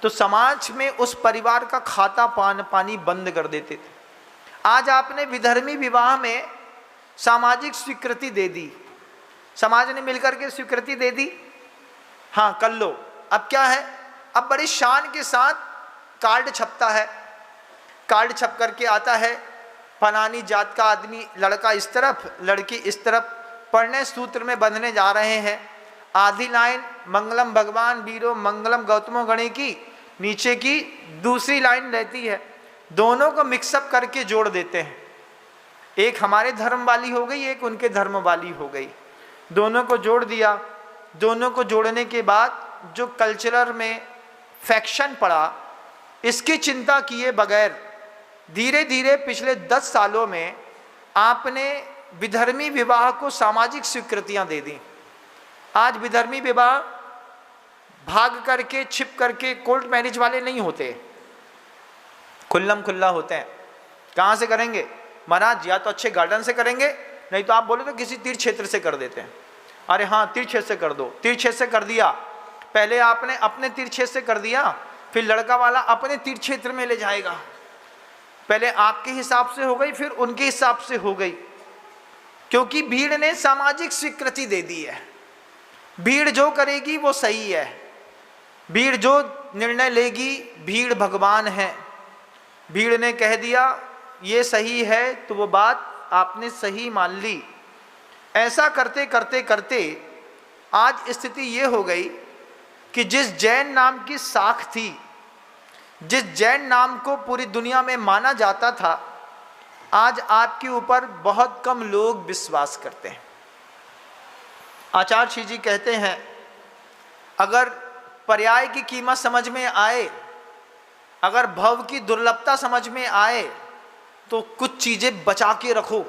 तो समाज में उस परिवार का खाता पानी बंद कर देते थे। आज आपने विधर्मी विवाह में सामाजिक स्वीकृति दे दी, समाज ने मिलकर के स्वीकृति दे दी, हाँ कर लो। अब क्या है, अब बड़ी शान के साथ कार्ड छपता है, कार्ड छप करके आता है, फलानी जात का आदमी, लड़का इस तरफ लड़की इस तरफ, पढ़ने सूत्र में बंधने जा रहे हैं। आधी लाइन मंगलम भगवान वीरो मंगलम गौतमो गणे की, नीचे की दूसरी लाइन रहती है, दोनों को मिक्सअप करके जोड़ देते हैं। एक हमारे धर्म वाली हो गई, एक उनके धर्म वाली हो गई, दोनों को जोड़ दिया। दोनों को जोड़ने के बाद जो कल्चरल में फैक्शन पड़ा, इसकी चिंता किए बगैर धीरे धीरे पिछले 10 सालों में आपने विधर्मी विवाह को सामाजिक स्वीकृतियां दे दी। आज विधर्मी विवाह भाग करके छिप करके कोर्ट मैरिज वाले नहीं होते, खुल्लम खुल्ला होते हैं। कहाँ से करेंगे महाराज? या तो अच्छे गार्डन से करेंगे, नहीं तो आप बोले तो किसी तीर्थ क्षेत्र से कर देते हैं। अरे हाँ तीर्थ क्षेत्र से कर दो, तीर्थ क्षेत्र से कर दिया। पहले आपने अपने तीर्थ क्षेत्र से कर दिया, फिर लड़का वाला अपने तीर्थ क्षेत्र में ले जाएगा। पहले आपके हिसाब से हो गई, फिर उनके हिसाब से हो गई, क्योंकि भीड़ ने सामाजिक स्वीकृति दे दी है। भीड़ जो करेगी वो सही है, भीड़ जो निर्णय लेगी, भीड़ भगवान है। भीड़ ने कह दिया ये सही है तो वो बात आपने सही मान ली। ऐसा करते करते करते आज स्थिति ये हो गई कि जिस जैन नाम की साख थी, जिस जैन नाम को पूरी दुनिया में माना जाता था, आज आपके ऊपर बहुत कम लोग विश्वास करते हैं। आचार्य श्री जी कहते हैं अगर पर्याय की कीमत समझ में आए, अगर भव की दुर्लभता समझ में आए, तो कुछ चीजें बचा के रखो,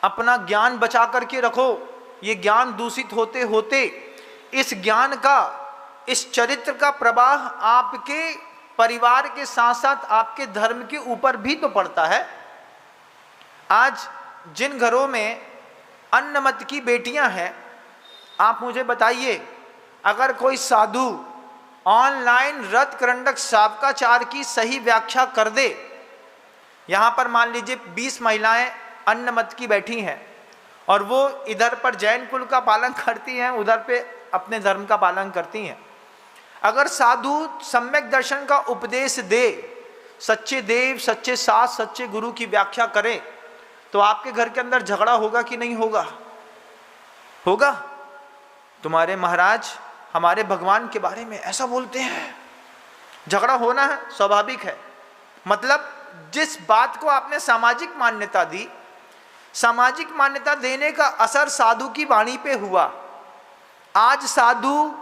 अपना ज्ञान बचा करके रखो। ये ज्ञान दूषित होते होते इस ज्ञान का, इस चरित्र का प्रवाह आपके परिवार के साथ साथ आपके धर्म के ऊपर भी तो पड़ता है। आज जिन घरों में अन्नमत की बेटियां हैं, आप मुझे बताइए, अगर कोई साधु ऑनलाइन रत करंडक शावकाचार की सही व्याख्या कर दे यहाँ पर मान लीजिए 20 महिलाएं अन्य मत की बैठी हैं और वो इधर पर जैन कुल का पालन करती हैं, उधर पे अपने धर्म का पालन करती हैं। अगर साधु सम्यक दर्शन का उपदेश दे, सच्चे देव, सच्चे शास्त्र, सच्चे गुरु की व्याख्या करें, तो आपके घर के अंदर झगड़ा होगा कि नहीं होगा? होगा। तुम्हारे महाराज हमारे भगवान के बारे में ऐसा बोलते हैं, झगड़ा होना है, स्वाभाविक है। मतलब जिस बात को आपने सामाजिक मान्यता दी, सामाजिक मान्यता देने का असर साधु की वाणी पे हुआ। आज साधु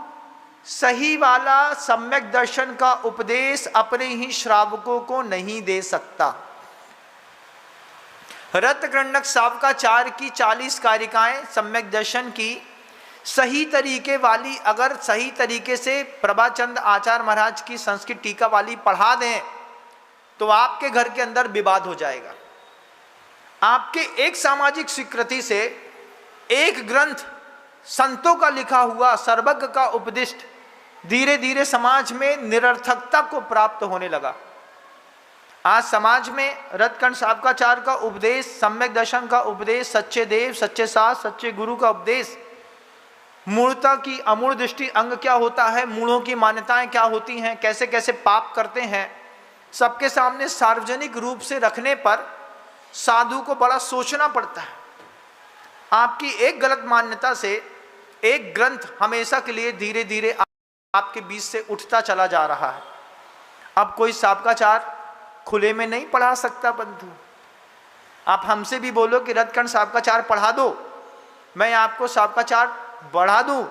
सही वाला सम्यक दर्शन का उपदेश अपने ही श्रावकों को नहीं दे सकता। रत्नगंडक शावकाचार्य की 40 कारिकाएं सम्यक दर्शन की सही तरीके वाली अगर सही तरीके से प्रभाचंद आचार्य महाराज की संस्कृत टीका वाली पढ़ा दें तो आपके घर के अंदर विवाद हो जाएगा। आपके एक सामाजिक स्वीकृति से एक ग्रंथ संतों का लिखा हुआ सर्वज्ञ का उपदिष्ट धीरे धीरे समाज में निरर्थकता को प्राप्त होने लगा। आज समाज में रत्नगंड शावकाचार्य का उपदेश, सम्यक दर्शन का उपदेश, सच्चे देव, सच्चे शास्त्र, सच्चे गुरु का उपदेश, मूलता की अमूल दृष्टि अंग क्या होता है, मूलों की मान्यताएं क्या होती हैं, कैसे कैसे पाप करते हैं, सबके सामने सार्वजनिक रूप से रखने पर साधु को बड़ा सोचना पड़ता है। आपकी एक गलत मान्यता से एक ग्रंथ हमेशा के लिए धीरे धीरे आपके बीच से उठता चला जा रहा है। अब कोई शावकाचार्य खुले में नहीं पढ़ा सकता बंधु। आप हमसे भी बोलो कि रत्नगंड शावकाचार्य पढ़ा दो, मैं आपको शावकाचार्य बढ़ा दूं,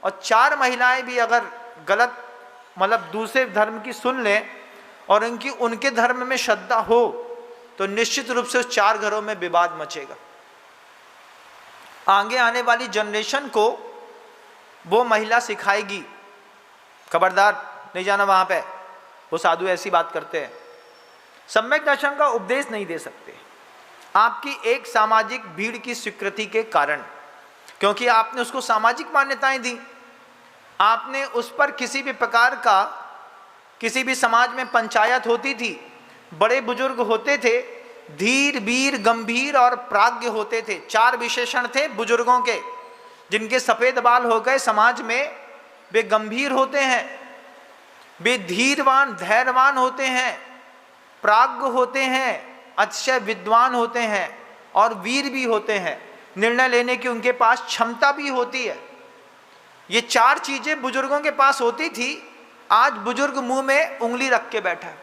और 4 महिलाएं भी अगर गलत मतलब दूसरे धर्म की सुन लें और उनके धर्म में श्रद्धा हो तो निश्चित रूप से उस 4 घरों में विवाद मचेगा। आगे आने वाली जनरेशन को वो महिला सिखाएगी, खबरदार नहीं जाना वहां पे, वो साधु ऐसी बात करते हैं। सम्यक दर्शन का उपदेश नहीं दे सकते आपकी एक सामाजिक भीड़ की स्वीकृति के कारण, क्योंकि आपने उसको सामाजिक मान्यताएं दी। आपने उस पर किसी भी प्रकार का, किसी भी समाज में पंचायत होती थी, बड़े बुजुर्ग होते थे, धीर, वीर, गंभीर और प्राज्ञ होते थे। 4 विशेषण थे बुजुर्गों के, जिनके सफेद बाल हो गए समाज में। वे गंभीर होते हैं, वे धीरवान, धैर्यवान होते हैं, प्राज्ञ होते हैं, अतिशय विद्वान होते हैं और वीर भी होते हैं। निर्णय लेने की उनके पास क्षमता भी होती है। ये 4 चीजें बुजुर्गों के पास होती थी। आज बुजुर्ग मुंह में उंगली रख के बैठा है,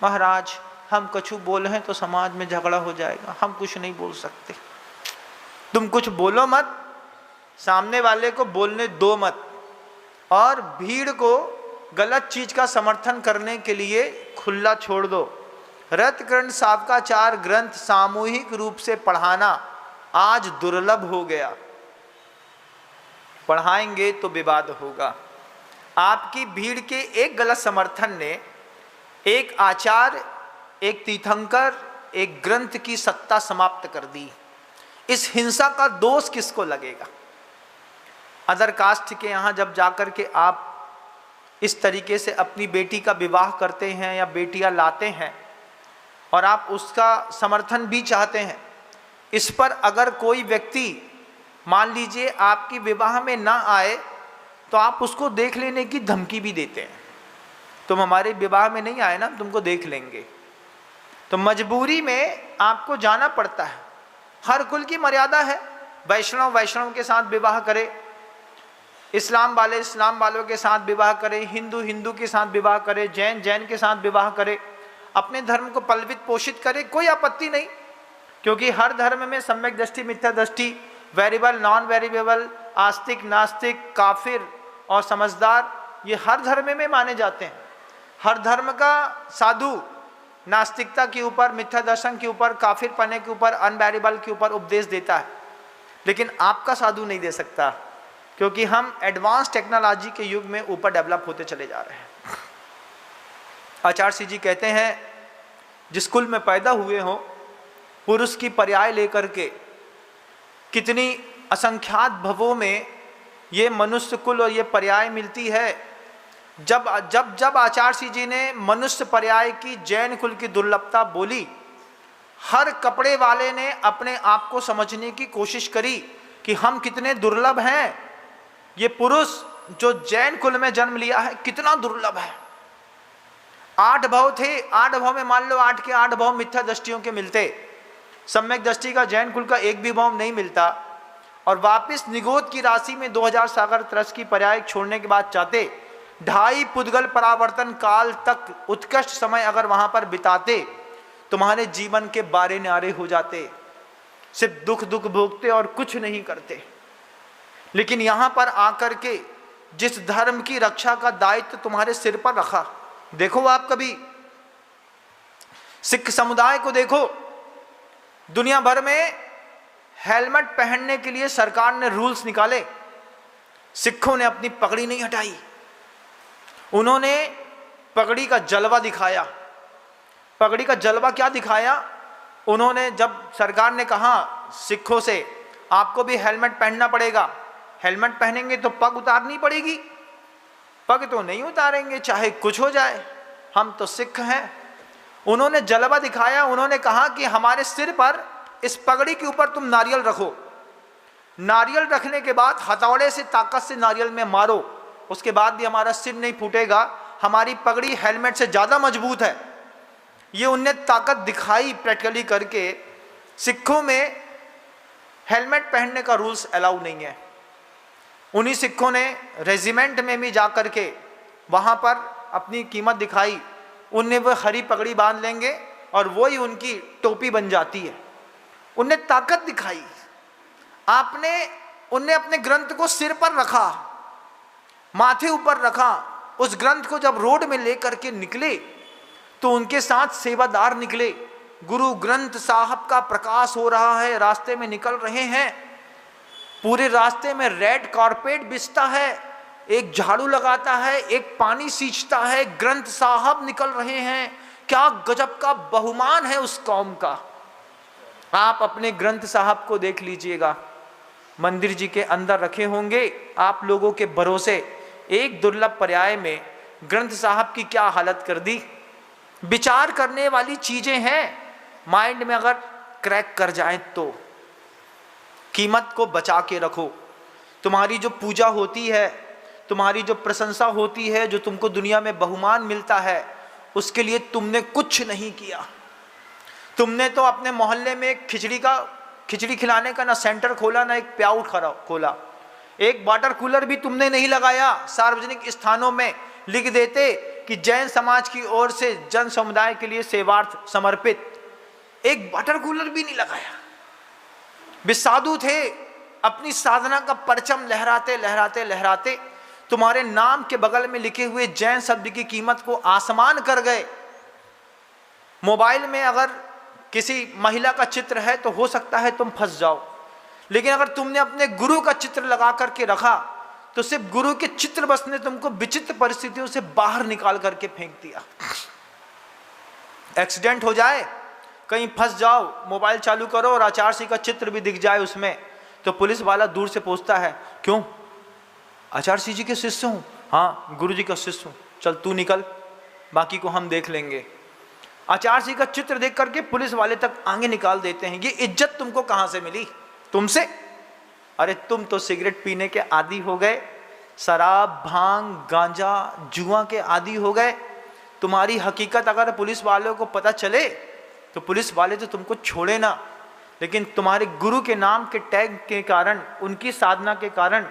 महाराज हम कछु बोले हैं तो समाज में झगड़ा हो जाएगा, हम कुछ नहीं बोल सकते। तुम कुछ बोलो मत, सामने वाले को बोलने दो मत, और भीड़ को गलत चीज का समर्थन करने के लिए खुला छोड़ दो। रत्नगंड शावकाचार्य ग्रंथ सामूहिक रूप से पढ़ाना आज दुर्लभ हो गया। पढ़ाएंगे तो विवाद होगा। आपकी भीड़ के एक गलत समर्थन ने एक आचार्य, एक तीर्थंकर, एक ग्रंथ की सत्ता समाप्त कर दी। इस हिंसा का दोष किसको लगेगा? अदर कास्ट के यहाँ जब जाकर के आप इस तरीके से अपनी बेटी का विवाह करते हैं या बेटियां लाते हैं और आप उसका समर्थन भी चाहते हैं, इस पर अगर कोई व्यक्ति मान लीजिए आपकी विवाह में ना आए तो आप उसको देख लेने की धमकी भी देते हैं। तुम हमारे विवाह में नहीं आए ना, तुमको देख लेंगे। तो मजबूरी में आपको जाना पड़ता है। हर कुल की मर्यादा है। वैष्णव के साथ विवाह करे, इस्लाम वाले इस्लाम वालों के साथ विवाह करे, हिंदू के साथ विवाह करे, जैन के साथ विवाह करे, अपने धर्म को पल्वित पोषित करे, कोई आपत्ति नहीं। क्योंकि हर धर्म में सम्यक दृष्टि, मिथ्या दृष्टि, वेरिएबल, नॉन वेरिएबल, आस्तिक, नास्तिक, काफिर और समझदार, ये हर धर्म में माने जाते हैं। हर धर्म का साधु नास्तिकता के ऊपर, मिथ्या दर्शन के ऊपर, काफिर पने के ऊपर, अनवेरिएबल के ऊपर उपदेश देता है। लेकिन आपका साधु नहीं दे सकता, क्योंकि हम एडवांस टेक्नोलॉजी के युग में ऊपर डेवलप होते चले जा रहे हैं। आचार्य जी कहते हैं, जिस कुल में पैदा हुए हो, पुरुष की पर्याय लेकर के कितनी असंख्यात भवों में ये मनुष्य कुल और ये पर्याय मिलती है। जब जब जब आचार्य जी ने मनुष्य पर्याय की जैन कुल की दुर्लभता बोली, हर कपड़े वाले ने अपने आप को समझने की कोशिश करी कि हम कितने दुर्लभ हैं। ये पुरुष जो जैन कुल में जन्म लिया है कितना दुर्लभ है। 8 भव थे, 8 भव में मान लो 8 के 8 भव मिथ्या दृष्टियों के मिलते, सम्यक दृष्टि का जैन कुल का एक भी भव नहीं मिलता। और वापिस निगोद की राशि में 2000 सागर त्रस की पर्याय छोड़ने के बाद चाहते 2.5 पुद्गल परावर्तन काल तक उत्कृष्ट समय अगर वहां पर बिताते, तुम्हारे जीवन के बारे न्यारे हो जाते, सिर्फ दुख दुख भोगते और कुछ नहीं करते। लेकिन यहां पर आकर के जिस धर्म की रक्षा का दायित्व तुम्हारे सिर पर रखा, देखो आप कभी सिख समुदाय को देखो, दुनिया भर में हेलमेट पहनने के लिए सरकार ने रूल्स निकाले, सिखों ने अपनी पगड़ी नहीं हटाई। उन्होंने पगड़ी का जलवा दिखाया। पगड़ी का जलवा क्या दिखाया? उन्होंने जब सरकार ने कहा सिखों से आपको भी हेलमेट पहनना पड़ेगा, हेलमेट पहनेंगे तो पग उतारनी पड़ेगी, पग तो नहीं उतारेंगे चाहे कुछ हो जाए, हम तो सिख हैं। उन्होंने जलवा दिखाया। उन्होंने कहा कि हमारे सिर पर इस पगड़ी के ऊपर तुम नारियल रखो, नारियल रखने के बाद हथौड़े से ताकत से नारियल में मारो, उसके बाद भी हमारा सिर नहीं फूटेगा, हमारी पगड़ी हेलमेट से ज़्यादा मजबूत है। ये उनने ताकत दिखाई प्रैक्टिकली करके। सिखों में हेलमेट पहनने का रूल्स अलाउ नहीं है। उन्हीं सिखों ने रेजिमेंट में भी जा कर के वहाँ पर अपनी कीमत दिखाई। उनने वो हरी पगड़ी बांध लेंगे और वही उनकी टोपी बन जाती है। उनने ताकत दिखाई। उनने अपने ग्रंथ को सिर पर रखा, माथे ऊपर रखा। उस ग्रंथ को जब रोड में लेकर के निकले तो उनके साथ सेवादार निकले। गुरु ग्रंथ साहब का प्रकाश हो रहा है, रास्ते में निकल रहे हैं, पूरे रास्ते में रेड कारपेट बिछता है, एक झाड़ू लगाता है, एक पानी सींचता है, ग्रंथ साहब निकल रहे हैं। क्या गजब का बहुमान है उस कौम का। आप अपने ग्रंथ साहब को देख लीजिएगा, मंदिर जी के अंदर रखे होंगे आप लोगों के भरोसे। एक दुर्लभ पर्याय में ग्रंथ साहब की क्या हालत कर दी। विचार करने वाली चीजें हैं, माइंड में अगर क्रैक कर जाए तो कीमत को बचा के रखो। तुम्हारी जो पूजा होती है, तुम्हारी जो प्रशंसा होती है, जो तुमको दुनिया में बहुमान मिलता है, उसके लिए तुमने कुछ नहीं किया। तुमने तो अपने मोहल्ले में एक खिचड़ी खिलाने का ना सेंटर खोला, ना एक प्याउट खोला, एक वाटर कूलर भी तुमने नहीं लगाया। सार्वजनिक स्थानों में लिख देते कि जैन समाज की ओर से जन समुदाय के लिए सेवार्थ समर्पित, एक वाटर कूलर भी नहीं लगाया। वे साधु थे, अपनी साधना का परचम लहराते लहराते लहराते तुम्हारे नाम के बगल में लिखे हुए जैन शब्द की कीमत को आसमान कर गए। मोबाइल में अगर किसी महिला का चित्र है तो हो सकता है तुम फंस जाओ, लेकिन अगर तुमने अपने गुरु का चित्र लगा करके रखा तो सिर्फ गुरु के चित्र बस ने तुमको विचित्र परिस्थितियों से बाहर निकाल करके फेंक दिया। एक्सीडेंट हो जाए, कहीं फंस जाओ, मोबाइल चालू करो और आचार्य जी का चित्र भी दिख जाए उसमें, तो पुलिस वाला दूर से पूछता है क्यों? आचार्य जी के शिष्य हूँ। हाँ, गुरु जी का शिष्य हूँ, चल तू निकल, बाकी को हम देख लेंगे। आचार्य जी का चित्र देख करके पुलिस वाले तक आगे निकाल देते हैं। ये इज्जत तुमको कहाँ से मिली? तुमसे? अरे तुम तो सिगरेट पीने के आदी हो गए, शराब, भांग, गांजा, जुआ के आदी हो गए। तुम्हारी हकीकत अगर पुलिस वालों को पता चले तो पुलिस वाले तो तुमको छोड़े ना, लेकिन तुम्हारे गुरु के नाम के टैग के कारण, उनकी साधना के कारण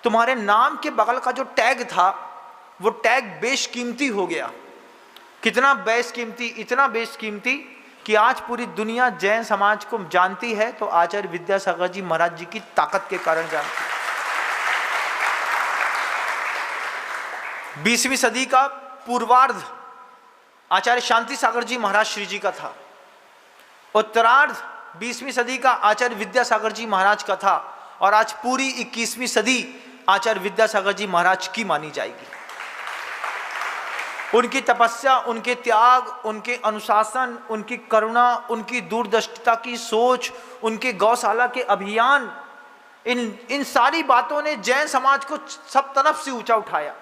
तुम्हारे नाम के बगल का जो टैग था वो टैग बेशकीमती हो गया। कितना बेशकीमती, इतना बेशकीमती कि आज पूरी दुनिया जैन समाज को जानती है तो आचार्य विद्यासागर जी महाराज जी की ताकत के कारण जानती है। 20वीं सदी का पूर्वार्ध आचार्य शांति सागर जी महाराज श्री जी का था, उत्तरार्ध 20वीं सदी का आचार्य विद्यासागर जी महाराज का था, और आज पूरी 21वीं सदी आचार्य विद्यासागर जी महाराज की मानी जाएगी। उनकी तपस्या, उनके त्याग, उनके अनुशासन, उनकी करुणा, उनकी दूरदर्शिता की सोच, उनके गौशाला के अभियान, इन सारी बातों ने जैन समाज को सब तरफ से ऊंचा उठाया।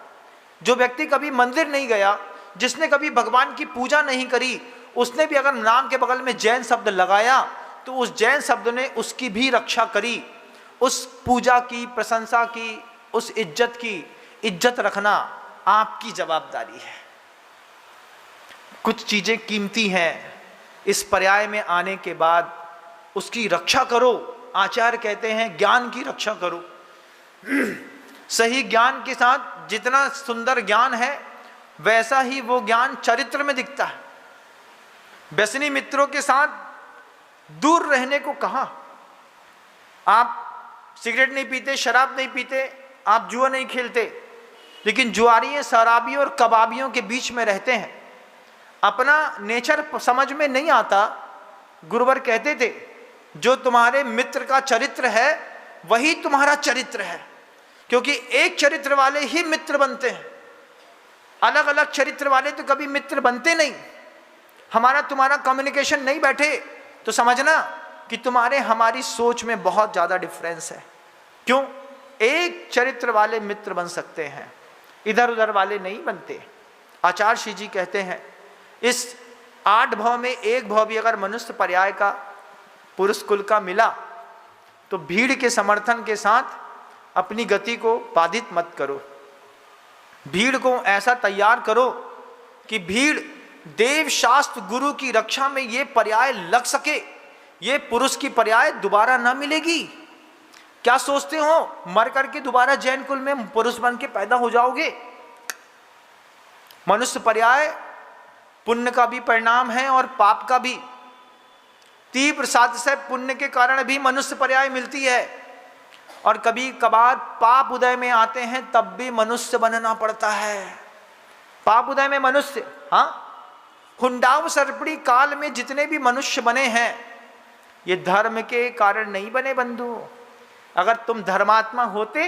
जो व्यक्ति कभी मंदिर नहीं गया, जिसने कभी भगवान की पूजा नहीं करी, उसने भी अगर नाम के बगल में जैन शब्द लगाया तो उस जैन शब्द ने उसकी भी रक्षा करी। उस पूजा की, प्रशंसा की, उस इज्जत की इज्जत रखना आपकी जवाबदारी है। कुछ चीजें कीमती हैं, इस पर्याय में आने के बाद उसकी रक्षा करो। आचार्य कहते हैं ज्ञान की रक्षा करो। सही ज्ञान के साथ जितना सुंदर ज्ञान है वैसा ही वो ज्ञान चरित्र में दिखता है। व्यसनी मित्रों के साथ दूर रहने को कहा। आप सिगरेट नहीं पीते, शराब नहीं पीते, आप जुआ नहीं खेलते, लेकिन जुआरियों, शराबियों और कबाबियों के बीच में रहते हैं। अपना नेचर समझ में नहीं आता। गुरुवर कहते थे जो तुम्हारे मित्र का चरित्र है वही तुम्हारा चरित्र है, क्योंकि एक चरित्र वाले ही मित्र बनते हैं, अलग अलग चरित्र वाले तो कभी मित्र बनते नहीं। हमारा तुम्हारा कम्युनिकेशन नहीं बैठे तो समझना कि तुम्हारे हमारी सोच में बहुत ज़्यादा डिफरेंस है। क्यों? एक चरित्र वाले मित्र बन सकते हैं, इधर उधर वाले नहीं बनते। आचार्य श्री जी कहते हैं इस 8 भव में एक भव भी अगर मनुष्य पर्याय का, पुरुष कुल का मिला तो भीड़ के समर्थन के साथ अपनी गति को बाधित मत करो। भीड़ को ऐसा तैयार करो कि भीड़ देव शास्त्र गुरु की रक्षा में ये पर्याय लग सके। ये पुरुष की पर्याय दोबारा ना मिलेगी। क्या सोचते हो मर करके दोबारा जैन कुल में पुरुष बन के पैदा हो जाओगे? मनुष्य पर्याय पुण्य का भी परिणाम है और पाप का भी। तीव्र साध से पुण्य के कारण भी मनुष्य पर्याय मिलती है, और कभी कभार पाप उदय में आते हैं तब भी मनुष्य बनना पड़ता है। पाप उदय में मनुष्य, हाँ, हुंडाव सर्पणी काल में जितने भी मनुष्य बने हैं ये धर्म के कारण नहीं बने बंधु। अगर तुम धर्मात्मा होते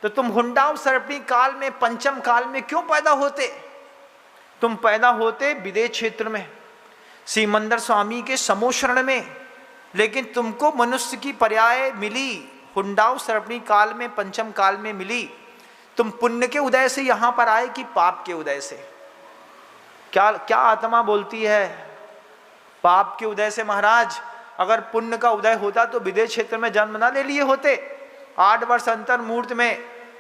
तो तुम हुंडाव सर्पणी काल में, पंचम काल में क्यों पैदा होते? तुम पैदा होते विदेश क्षेत्र में, सीमंदर स्वामी के समोशरण में, लेकिन तुमको मनुष्य की पर्याय मिली हुंडाव सर्पणी काल में, पंचम काल में मिली। तुम पुण्य के उदय से यहां पर आए कि पाप के उदय से? क्या क्या आत्मा बोलती है? पाप के उदय से। महाराज अगर पुण्य का उदय होता तो विदेश क्षेत्र में जन्म ना ले लिए होते। 8 वर्ष अंतर मुहूर्त में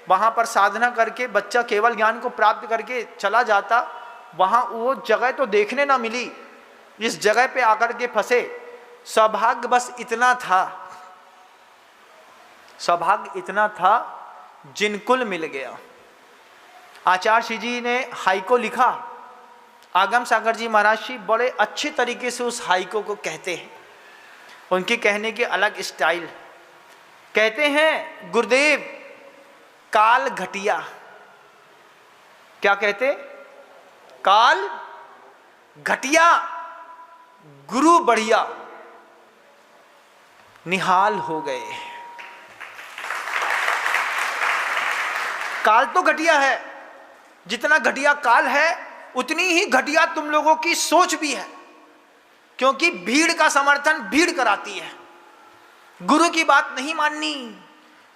वहां पर साधना करके बच्चा केवल ज्ञान को प्राप्त करके चला जाता, वहां वो जगह तो देखने ना मिली, इस जगह पे आकर के फंसे। सौभाग्य बस इतना था, सौभाग्य इतना था जिनकुल मिल गया। आचार्य श्री जी ने हाइको लिखा, आगम सागर जी महाराज जी बड़े अच्छे तरीके से उस हाइको को कहते हैं। उनके कहने के अलग स्टाइल। कहते हैं गुरुदेव काल घटिया। क्या कहते? काल घटिया, गुरु बढ़िया, निहाल हो गए। काल तो घटिया है, जितना घटिया काल है उतनी ही घटिया तुम लोगों की सोच भी है, क्योंकि भीड़ का समर्थन भीड़ कराती है। गुरु की बात नहीं माननी।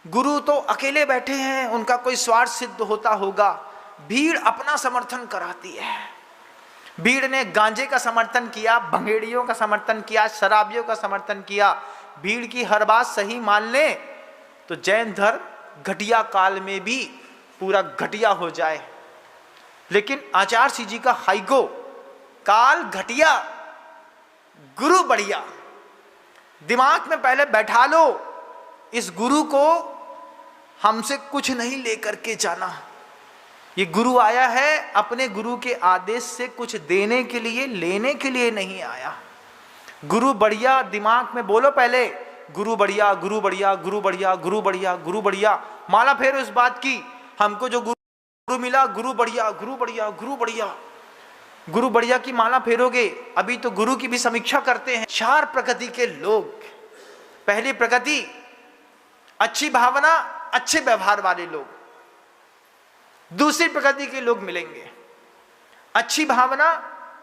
गुरु तो अकेले बैठे हैं, उनका कोई स्वार्थ सिद्ध होता होगा। भीड़ अपना समर्थन कराती है। भीड़ ने गांजे का समर्थन किया, भंगेड़ियों का समर्थन किया, शराबियों का समर्थन किया। भीड़ की हर बात सही मान ले तो जैन धर्म घटिया काल में भी पूरा घटिया हो जाए। लेकिन आचार्य श्री जी का हाइको, काल घटिया गुरु बढ़िया। दिमाग में पहले बैठा लो, इस गुरु को हमसे कुछ नहीं लेकर के जाना। ये गुरु आया है अपने गुरु के आदेश से कुछ देने के लिए, लेने के लिए नहीं आया। गुरु बढ़िया दिमाग में बोलो पहले, गुरु बढ़िया, गुरु बढ़िया, गुरु बढ़िया, गुरु बढ़िया, गुरु बढ़िया। माला फेरो इस बात की, हमको जो गुरु मिला गुरु बढ़िया, गुरु बढ़िया, गुरु बढ़िया। गुरु बढ़िया की माला फेरोगे, अभी तो गुरु की भी समीक्षा करते हैं। 4 प्रकृति के लोग। पहली प्रकृति अच्छी भावना, अच्छे व्यवहार वाले लोग। दूसरी प्रकृति के लोग मिलेंगे अच्छी भावना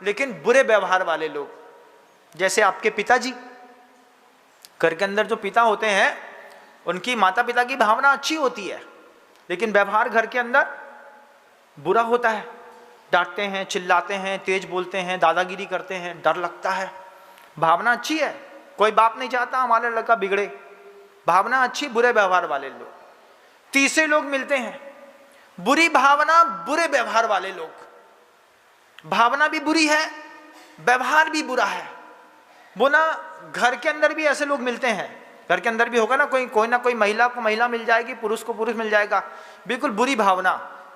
लेकिन बुरे व्यवहार वाले लोग। जैसे आपके पिताजी, घर के अंदर जो पिता होते हैं उनकी माता पिता की भावना अच्छी होती है, लेकिन व्यवहार घर के अंदर बुरा होता है, डांटते हैं, चिल्लाते हैं, तेज बोलते हैं, दादागिरी करते हैं, डर लगता है। भावना अच्छी है, कोई बाप नहीं चाहता हमारा लड़का बिगड़े। भावना अच्छी, बुरे व्यवहार वाले लोग। तीसरे लोग मिलते हैं, बुरी भावना, बुरे व्यवहार वाले लोग। भावना भी बुरी है, व्यवहार भी बुरा है। वो ना घर के अंदर भी ऐसे लोग मिलते हैं, घर के अंदर भी होगा ना, कोई ना कोई महिला को महिला मिल जाएगी, पुरुष को पुरुष मिल जाएगा। बिल्कुल बुरी भावना,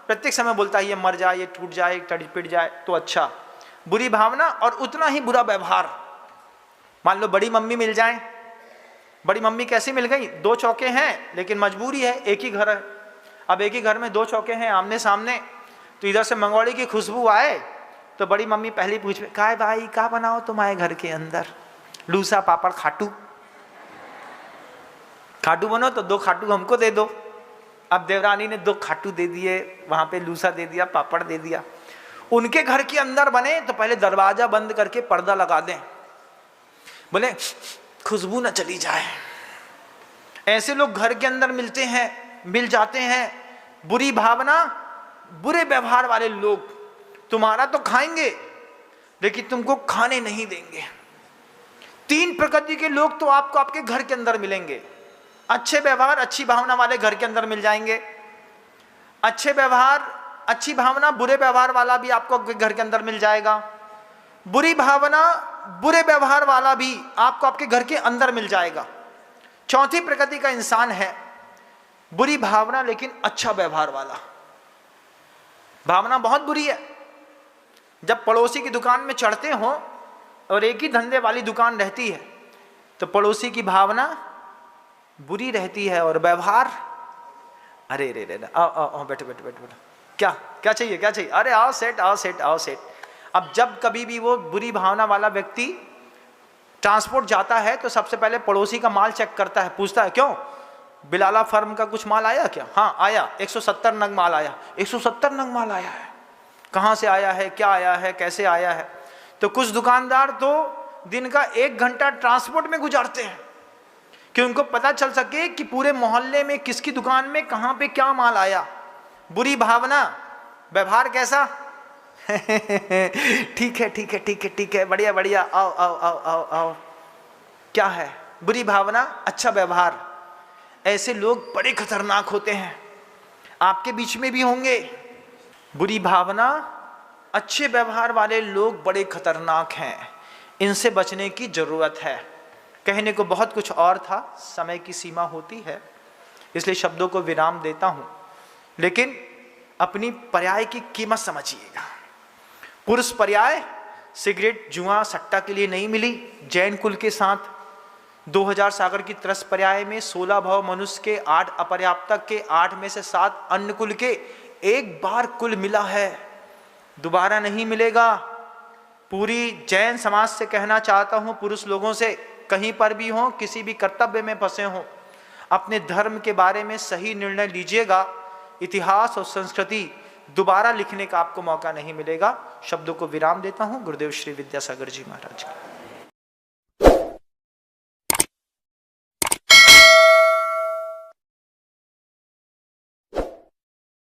प्रत्येक समय बोलता है ये मर जाए, ये टूट जाए, ये पिट जाए तो अच्छा। बुरी भावना और उतना ही बुरा व्यवहार। मान लो बड़ी मम्मी मिल जाए, बड़ी मम्मी कैसी मिल गई, 2 चौके हैं लेकिन मजबूरी है, एक ही घर है। अब एक ही घर में 2 चौके हैं आमने सामने, तो इधर से मंगवाड़ी की खुशबू आए तो बड़ी मम्मी पहले पूछ में, काय भाई का बनाओ तुम्हारे घर के अंदर, लूसा पापड़ खाटू, खाटू बनो तो 2 खाटू हमको दे दो। अब देवरानी ने 2 खाटू दे दिए, वहां पे लूसा दे दिया, पापड़ दे दिया। उनके घर के अंदर बने तो पहले दरवाजा बंद करके पर्दा लगा दें, बोले खुशबू ना चली जाए। ऐसे लोग घर के अंदर मिलते हैं, मिल जाते हैं। बुरी भावना, बुरे व्यवहार वाले लोग तुम्हारा तो खाएंगे लेकिन तुमको खाने नहीं देंगे। 3 प्रकृति के लोग तो आपको आपके घर के अंदर मिलेंगे। अच्छे व्यवहार, अच्छी भावना वाले घर के अंदर मिल जाएंगे। अच्छे व्यवहार, अच्छी भावना, बुरे व्यवहार वाला भी आपको घर के अंदर मिल जाएगा। बुरी भावना, बुरे व्यवहार वाला भी आपको आपके घर के अंदर मिल जाएगा। चौथी प्रकृति का इंसान है बुरी भावना लेकिन अच्छा व्यवहार वाला। भावना बहुत बुरी है। जब पड़ोसी की दुकान में चढ़ते हो और एक ही धंधे वाली दुकान रहती है तो पड़ोसी की भावना बुरी रहती है और व्यवहार, अरे रे रे, आओ बैठो बैठो बैठो बैठो, क्या चाहिए, क्या चाहिए, अरे आओ सेठ, आओ सेठ, आओ सेठ। अब जब कभी भी वो बुरी भावना वाला व्यक्ति ट्रांसपोर्ट जाता है तो सबसे पहले पड़ोसी का माल चेक करता है, पूछता है क्यों बिलाला फर्म का कुछ माल आया क्या? हाँ आया, 170 नग माल आया। 170 नग माल आया है, कहाँ से आया है, क्या आया है, कैसे आया है? तो कुछ दुकानदार तो दिन का 1 घंटा ट्रांसपोर्ट में गुजारते हैं कि उनको पता चल सके कि पूरे मोहल्ले में किसकी दुकान में कहाँ पे क्या माल आया। बुरी भावना, व्यवहार कैसा? ठीक है ठीक है ठीक है ठीक है, बढ़िया बढ़िया, आओ आओ आओ आओ आओ। क्या है? बुरी भावना, अच्छा व्यवहार। ऐसे लोग बड़े खतरनाक होते हैं, आपके बीच में भी होंगे। बुरी भावना, अच्छे व्यवहार वाले लोग बड़े खतरनाक हैं, इनसे बचने की जरूरत है। कहने को बहुत कुछ और था, समय की सीमा होती है इसलिए शब्दों को विराम देता हूं, लेकिन अपनी पर्याय की कीमत समझिएगा। पुरुष पर्याय सिगरेट, जुआ, सट्टा के लिए नहीं मिली। जैन कुल के साथ 2000 सागर की त्रस पर्याय में 16 भव मनुष्य के, 8 अपर्याप्तक के, 8 में से 7 अन्न कुल के, एक बार कुल मिला है, दोबारा नहीं मिलेगा। पूरी जैन समाज से कहना चाहता हूं, पुरुष लोगों से, कहीं पर भी हो, किसी भी कर्तव्य में फंसे हो, अपने धर्म के बारे में सही निर्णय लीजिएगा। इतिहास और संस्कृति दोबारा लिखने का आपको मौका नहीं मिलेगा। शब्दों को विराम देता हूं। गुरुदेव श्री विद्यासागर जी महाराज का।